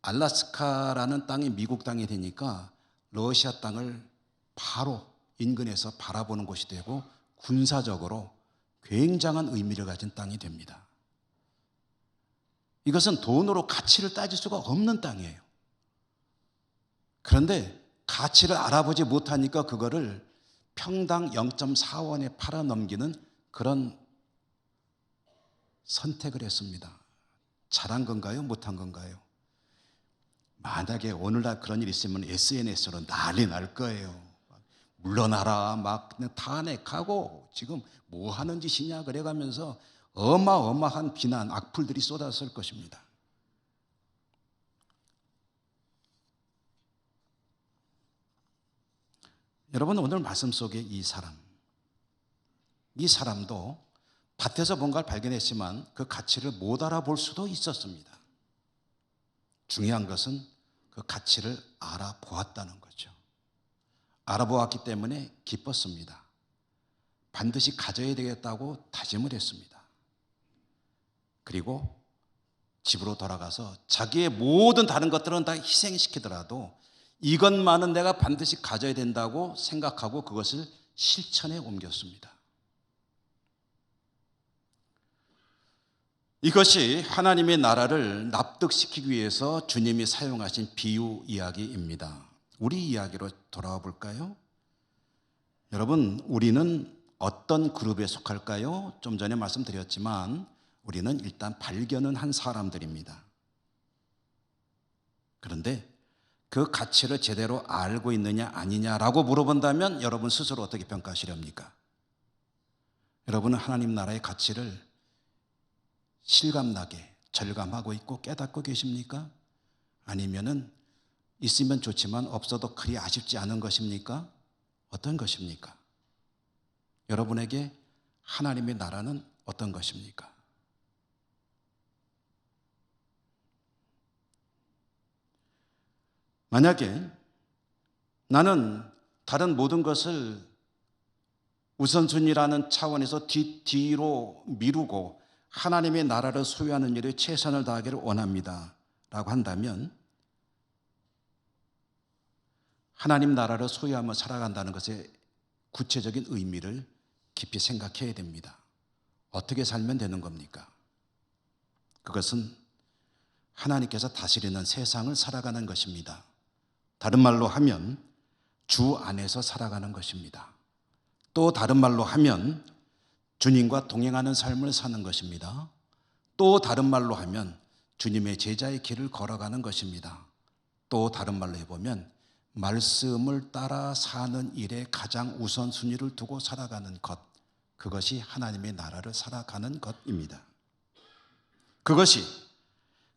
[SPEAKER 1] 알래스카라는 땅이 미국 땅이 되니까 러시아 땅을 바로 인근에서 바라보는 곳이 되고 군사적으로 굉장한 의미를 가진 땅이 됩니다. 이것은 돈으로 가치를 따질 수가 없는 땅이에요. 그런데 가치를 알아보지 못하니까 그거를 평당 0.4원에 팔아넘기는 그런 선택을 했습니다. 잘한 건가요? 못한 건가요? 만약에 오늘날 그런 일이 있으면 SNS로 난리 날 거예요. 물러나라 막 그냥 탄핵하고 지금 뭐 하는 짓이냐 그래가면서 어마어마한 비난 악플들이 쏟아질 것입니다. 여러분 오늘 말씀 속에 이 사람도 밭에서 뭔가를 발견했지만 그 가치를 못 알아볼 수도 있었습니다. 중요한 것은 그 가치를 알아보았다는 거죠. 알아보았기 때문에 기뻤습니다. 반드시 가져야 되겠다고 다짐을 했습니다. 그리고 집으로 돌아가서 자기의 모든 다른 것들은 다 희생시키더라도 이것만은 내가 반드시 가져야 된다고 생각하고 그것을 실천에 옮겼습니다. 이것이 하나님의 나라를 납득시키기 위해서 주님이 사용하신 비유 이야기입니다. 우리 이야기로 돌아와 볼까요? 여러분, 우리는 어떤 그룹에 속할까요? 좀 전에 말씀드렸지만 우리는 일단 발견은 한 사람들입니다. 그런데 그 가치를 제대로 알고 있느냐 아니냐라고 물어본다면 여러분 스스로 어떻게 평가하시렵니까? 여러분은 하나님 나라의 가치를 실감나게 절감하고 있고 깨닫고 계십니까? 아니면은 있으면 좋지만 없어도 그리 아쉽지 않은 것입니까? 어떤 것입니까? 여러분에게 하나님의 나라는 어떤 것입니까? 만약에 나는 다른 모든 것을 우선순위라는 차원에서 뒤로 미루고 하나님의 나라를 소유하는 일에 최선을 다하기를 원합니다 라고 한다면 하나님 나라를 소유하며 살아간다는 것의 구체적인 의미를 깊이 생각해야 됩니다. 어떻게 살면 되는 겁니까? 그것은 하나님께서 다스리는 세상을 살아가는 것입니다. 다른 말로 하면 주 안에서 살아가는 것입니다. 또 다른 말로 하면 주님과 동행하는 삶을 사는 것입니다. 또 다른 말로 하면 주님의 제자의 길을 걸어가는 것입니다. 또 다른 말로 해보면 말씀을 따라 사는 일에 가장 우선순위를 두고 살아가는 것, 그것이 하나님의 나라를 살아가는 것입니다. 그것이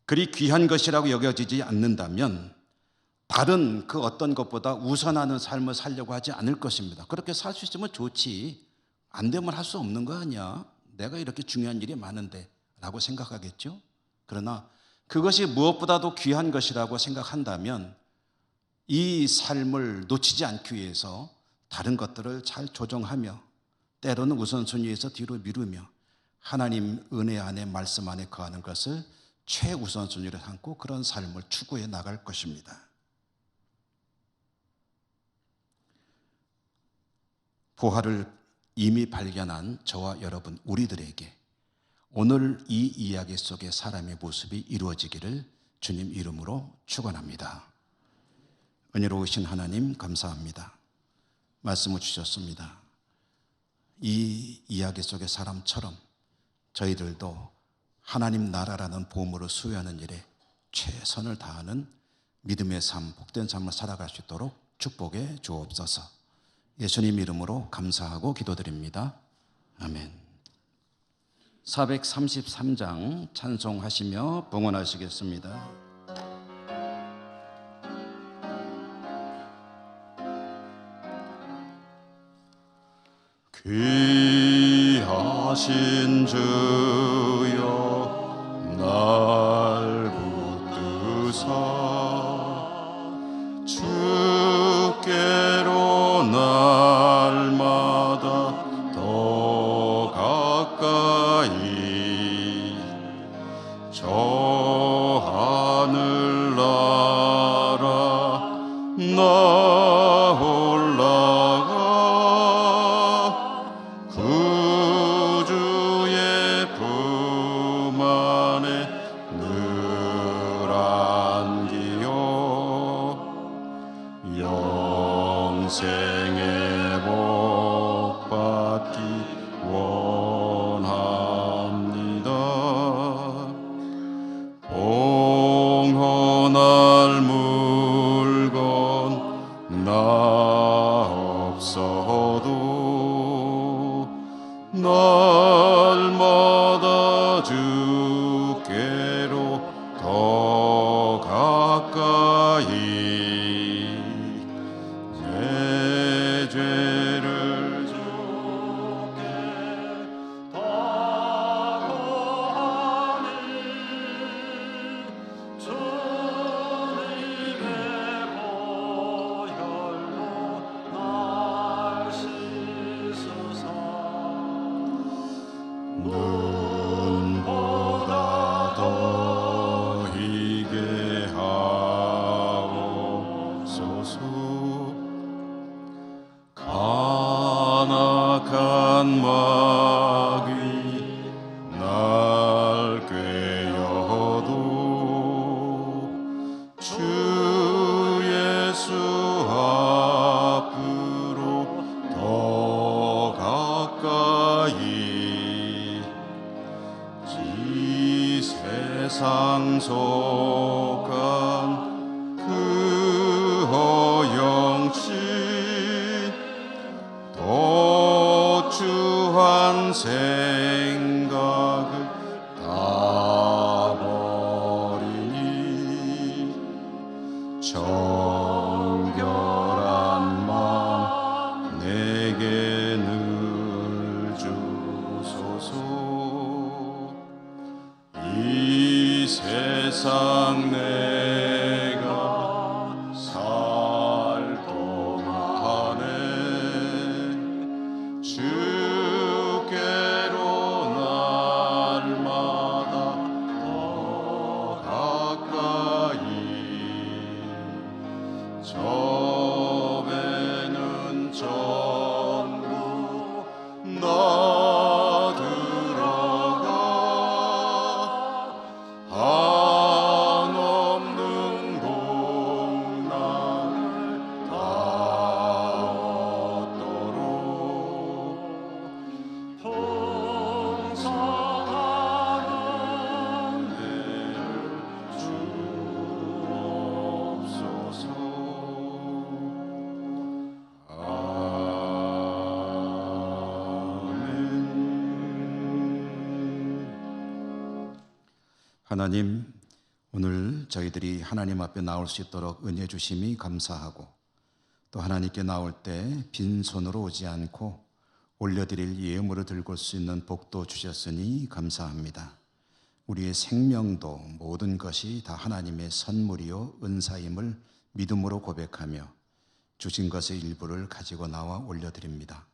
[SPEAKER 1] 그리 귀한 것이라고 여겨지지 않는다면 다른 그 어떤 것보다 우선하는 삶을 살려고 하지 않을 것입니다. 그렇게 살 수 있으면 좋지, 안 되면 할 수 없는 거 아니야, 내가 이렇게 중요한 일이 많은데 라고 생각하겠죠. 그러나 그것이 무엇보다도 귀한 것이라고 생각한다면 이 삶을 놓치지 않기 위해서 다른 것들을 잘 조정하며 때로는 우선순위에서 뒤로 미루며 하나님 은혜 안에 말씀 안에 거하는 것을 최우선순위로 삼고 그런 삶을 추구해 나갈 것입니다. 부활을 이미 발견한 저와 여러분 우리들에게 오늘 이 이야기 속의 사람의 모습이 이루어지기를 주님 이름으로 축원합니다. 은혜로우신 하나님 감사합니다. 말씀을 주셨습니다. 이 이야기 속의 사람처럼 저희들도 하나님 나라라는 보물을 수여하는 일에 최선을 다하는 믿음의 삶, 복된 삶을 살아갈 수 있도록 축복해 주옵소서. 예수님 이름으로 감사하고 기도드립니다. 아멘. 433장 찬송하시며 봉헌하시겠습니다.
[SPEAKER 2] 귀하신 주여 날 붙드사 주께로 날마다 더 가까이 저 하늘 나라 나 올라가 구주의 품 안에 늘 안기요 영생의 복 받기 원합니다. 봉헌할 물건 나 없어도 날마다 주께로 더 가까이 내 죄를 주께 다하니 주님의 보혈로 날 씻으사 눈보다 더 희게 하옵소서. 간악한 마귀 날 꾀어도 주 예수 앞으로 더 가까이 이 세상 속한 그 허영치 도추한 생각을 다 버리니 정결한 마음 내게 늘 세상 내가 살 동안에 주께로 날마다 더 가까이 점에는 전부 나 들어가 한없는 공난을 다 얻도록 풍성한 은혜를 주옵소서.
[SPEAKER 1] 하나님, 오늘 저희들이 하나님 앞에 나올 수 있도록 은혜 주심이 감사하고, 또 하나님께 나올 때 빈손으로 오지 않고 올려드릴 예물을 들고 올 수 있는 복도 주셨으니 감사합니다. 우리의 생명도 모든 것이 다 하나님의 선물이요 은사임을 믿음으로 고백하며 주신 것의 일부를 가지고 나와 올려드립니다.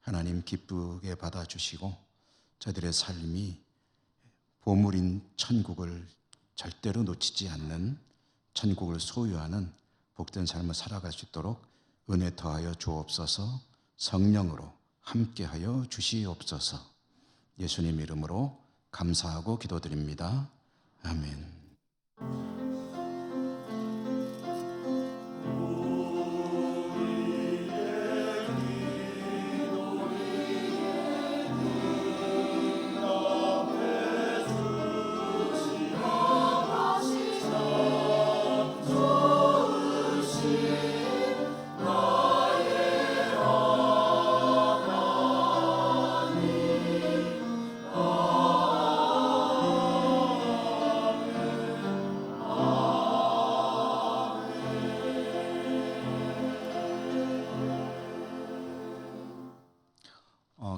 [SPEAKER 1] 하나님 기쁘게 받아주시고 저들의 삶이 보물인 천국을 절대로 놓치지 않는, 천국을 소유하는 복된 삶을 살아갈 수 있도록 은혜 더하여 주옵소서. 성령으로 함께하여 주시옵소서. 예수님 이름으로 감사하고 기도드립니다. 아멘.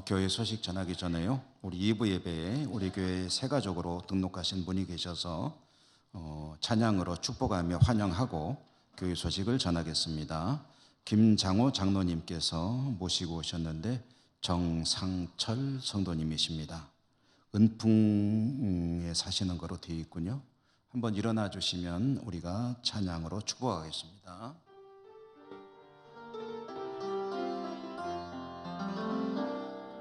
[SPEAKER 1] 교회 소식 전하기 전에요, 우리 2부 예배에 우리 교회 새 가족으로 등록하신 분이 계셔서 찬양으로 축복하며 환영하고 교회 소식을 전하겠습니다. 김장호 장로님께서 모시고 오셨는데 정상철 성도님이십니다. 은풍에 사시는 거로 되어 있군요. 한번 일어나 주시면 우리가 찬양으로 축복하겠습니다.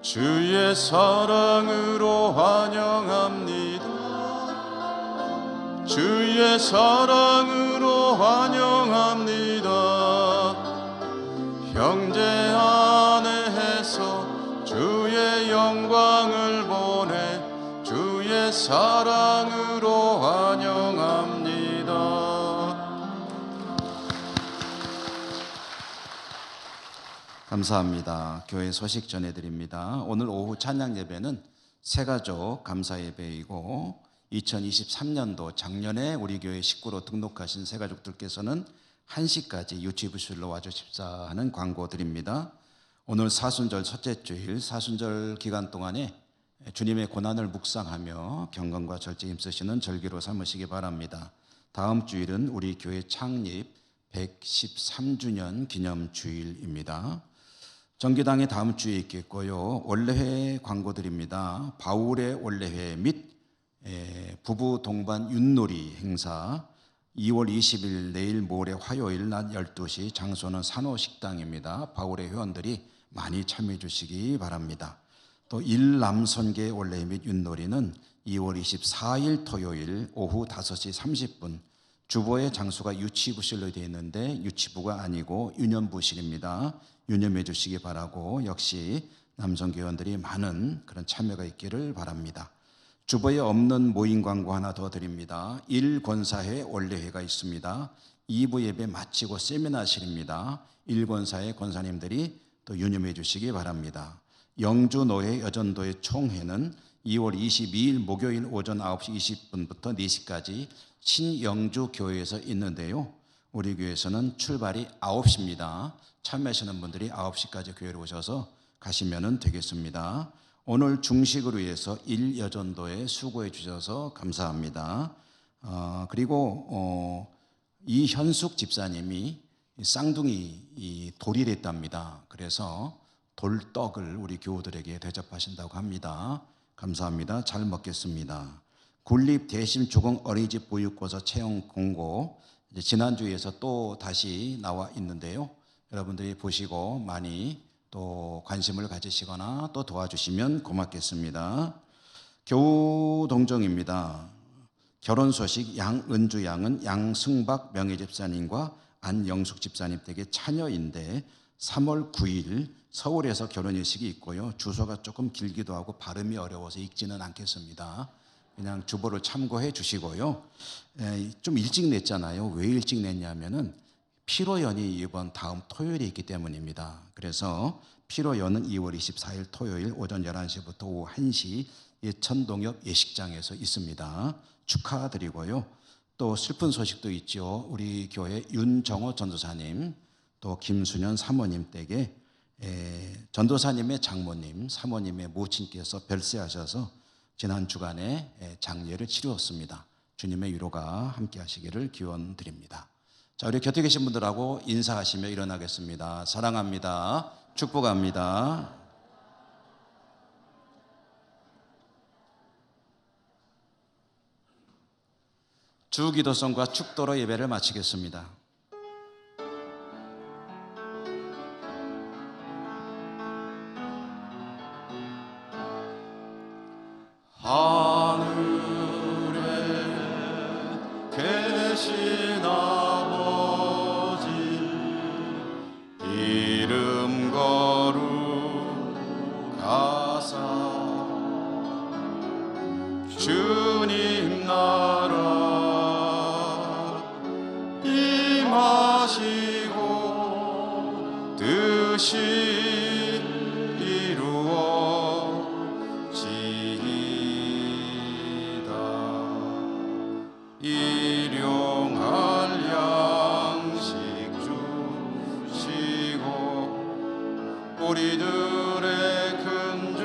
[SPEAKER 2] 주의 사랑으로 환영합니다. 주의 사랑으로 환영합니다. 형제 안에서 주의 영광을 보내 주의 사랑으로 환영합니다.
[SPEAKER 1] 감사합니다. 교회 소식 전해드립니다. 오늘 오후 찬양 예배는 새가족 감사 예배이고 2023년도 작년에 우리 교회 식구로 등록하신 새가족들께서는 1시까지 유치부실로 와주십사 하는 광고 드립니다. 오늘 사순절 첫째 주일, 사순절 기간 동안에 주님의 고난을 묵상하며 경건과 절제 힘쓰시는 절기로 삼으시기 바랍니다. 다음 주일은 우리 교회 창립 113주년 기념 주일입니다. 정기당이 다음 주에 있겠고요. 원래회 광고드립니다. 바울의 원래회 및 부부 동반 윷놀이 행사 2월 20일 내일 모레 화요일 낮 12시, 장소는 산호식당입니다. 바울의 회원들이 많이 참여해 주시기 바랍니다. 또 일남선계 원래회 및 윷놀이는 2월 24일 토요일 오후 5시 30분, 주보의 장소가 유치부실로 되어 있는데 유치부가 아니고 유년부실입니다. 유념해 주시기 바라고, 역시 남성교원들이 많은 그런 참여가 있기를 바랍니다. 주보에 없는 모임 광고 하나 더 드립니다. 1권사회 원래회가 있습니다. 2부 예배 마치고 세미나실입니다. 1권사회 권사님들이 또 유념해 주시기 바랍니다. 영주노회 여전도의 총회는 2월 22일 목요일 오전 9시 20분부터 4시까지 신영주 교회에서 있는데요. 우리 교회에서는 출발이 9시입니다. 참여하시는 분들이 9시까지 교회로 오셔서 가시면 되겠습니다. 오늘 중식을 위해서 일여전도에 수고해 주셔서 감사합니다. 그리고 이현숙 집사님이 쌍둥이 돌이 됐답니다. 그래서 돌떡을 우리 교우들에게 대접하신다고 합니다. 감사합니다. 잘 먹겠습니다. 군립 대심 조공 어린이집 보육고사 채용 공고 이제 지난주에서 또 다시 나와 있는데요. 여러분들이 보시고 많이 또 관심을 가지시거나 또 도와주시면 고맙겠습니다. 교우 동정입니다. 결혼 소식 양은주 양은 양승박 명예집사님과 안영숙 집사님 댁의 차녀인데 3월 9일 서울에서 결혼의식이 있고요. 주소가 조금 길기도 하고 발음이 어려워서 읽지는 않겠습니다. 그냥 주보를 참고해 주시고요. 좀 일찍 냈잖아요. 왜 일찍 냈냐면은 피로연이 이번 다음 토요일에 있기 때문입니다. 그래서 피로연은 2월 24일 토요일 오전 11시부터 오후 1시 예천동엽 예식장에서 있습니다. 축하드리고요. 또 슬픈 소식도 있죠. 우리 교회 윤정호 전도사님 또 김순현 사모님 댁에 전도사님의 장모님 사모님의 모친께서 별세하셔서 지난 주간에 장례를 치루었습니다. 주님의 위로가 함께 하시기를 기원드립니다. 자, 우리 곁에 계신 분들하고 인사하시며 일어나겠습니다. 사랑합니다. 축복합니다. 주기도성과 축도로 예배를 마치겠습니다.
[SPEAKER 2] 하늘에 계신 아버지 이름 거룩하사 주님 나라 임하시고 뜻이 일용할 양식 주시고 우리들의 큰 죄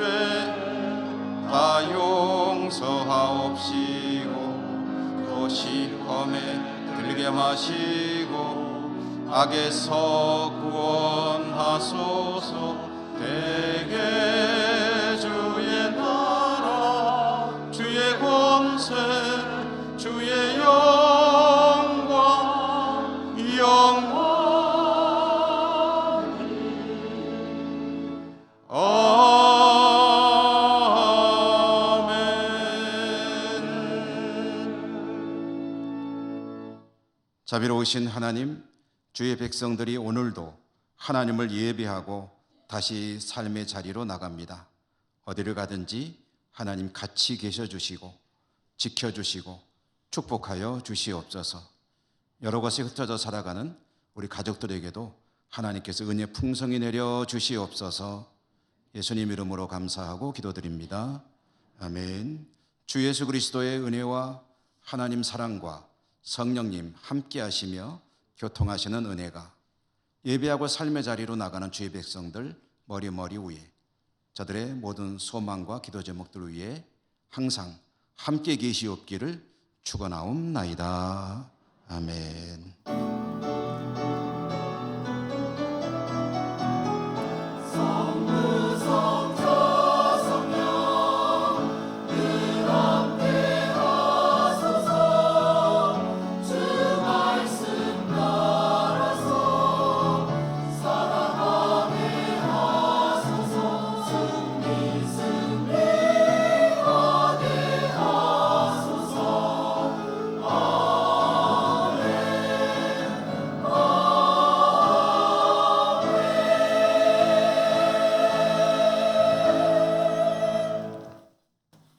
[SPEAKER 2] 다 용서하옵시고 또 시험에 들게 마시고 악에서 구원하소서. 대개 주의 나라 주의 권세 주의 영광 아멘.
[SPEAKER 1] 자비로우신 하나님, 주의 백성들이 오늘도 하나님을 예배하고 다시 삶의 자리로 나갑니다. 어디를 가든지 하나님 같이 계셔 주시고 지켜주시고 축복하여 주시옵소서. 여러 곳에 흩어져 살아가는 우리 가족들에게도 하나님께서 은혜 풍성히 내려 주시옵소서. 예수님 이름으로 감사하고 기도드립니다. 아멘. 주 예수 그리스도의 은혜와 하나님 사랑과 성령님 함께 하시며 교통하시는 은혜가 예배하고 삶의 자리로 나가는 주의 백성들 머리 위에 저들의 모든 소망과 기도 제목들 위에 항상 함께 계시옵기를 축원하옵나이다. 아멘.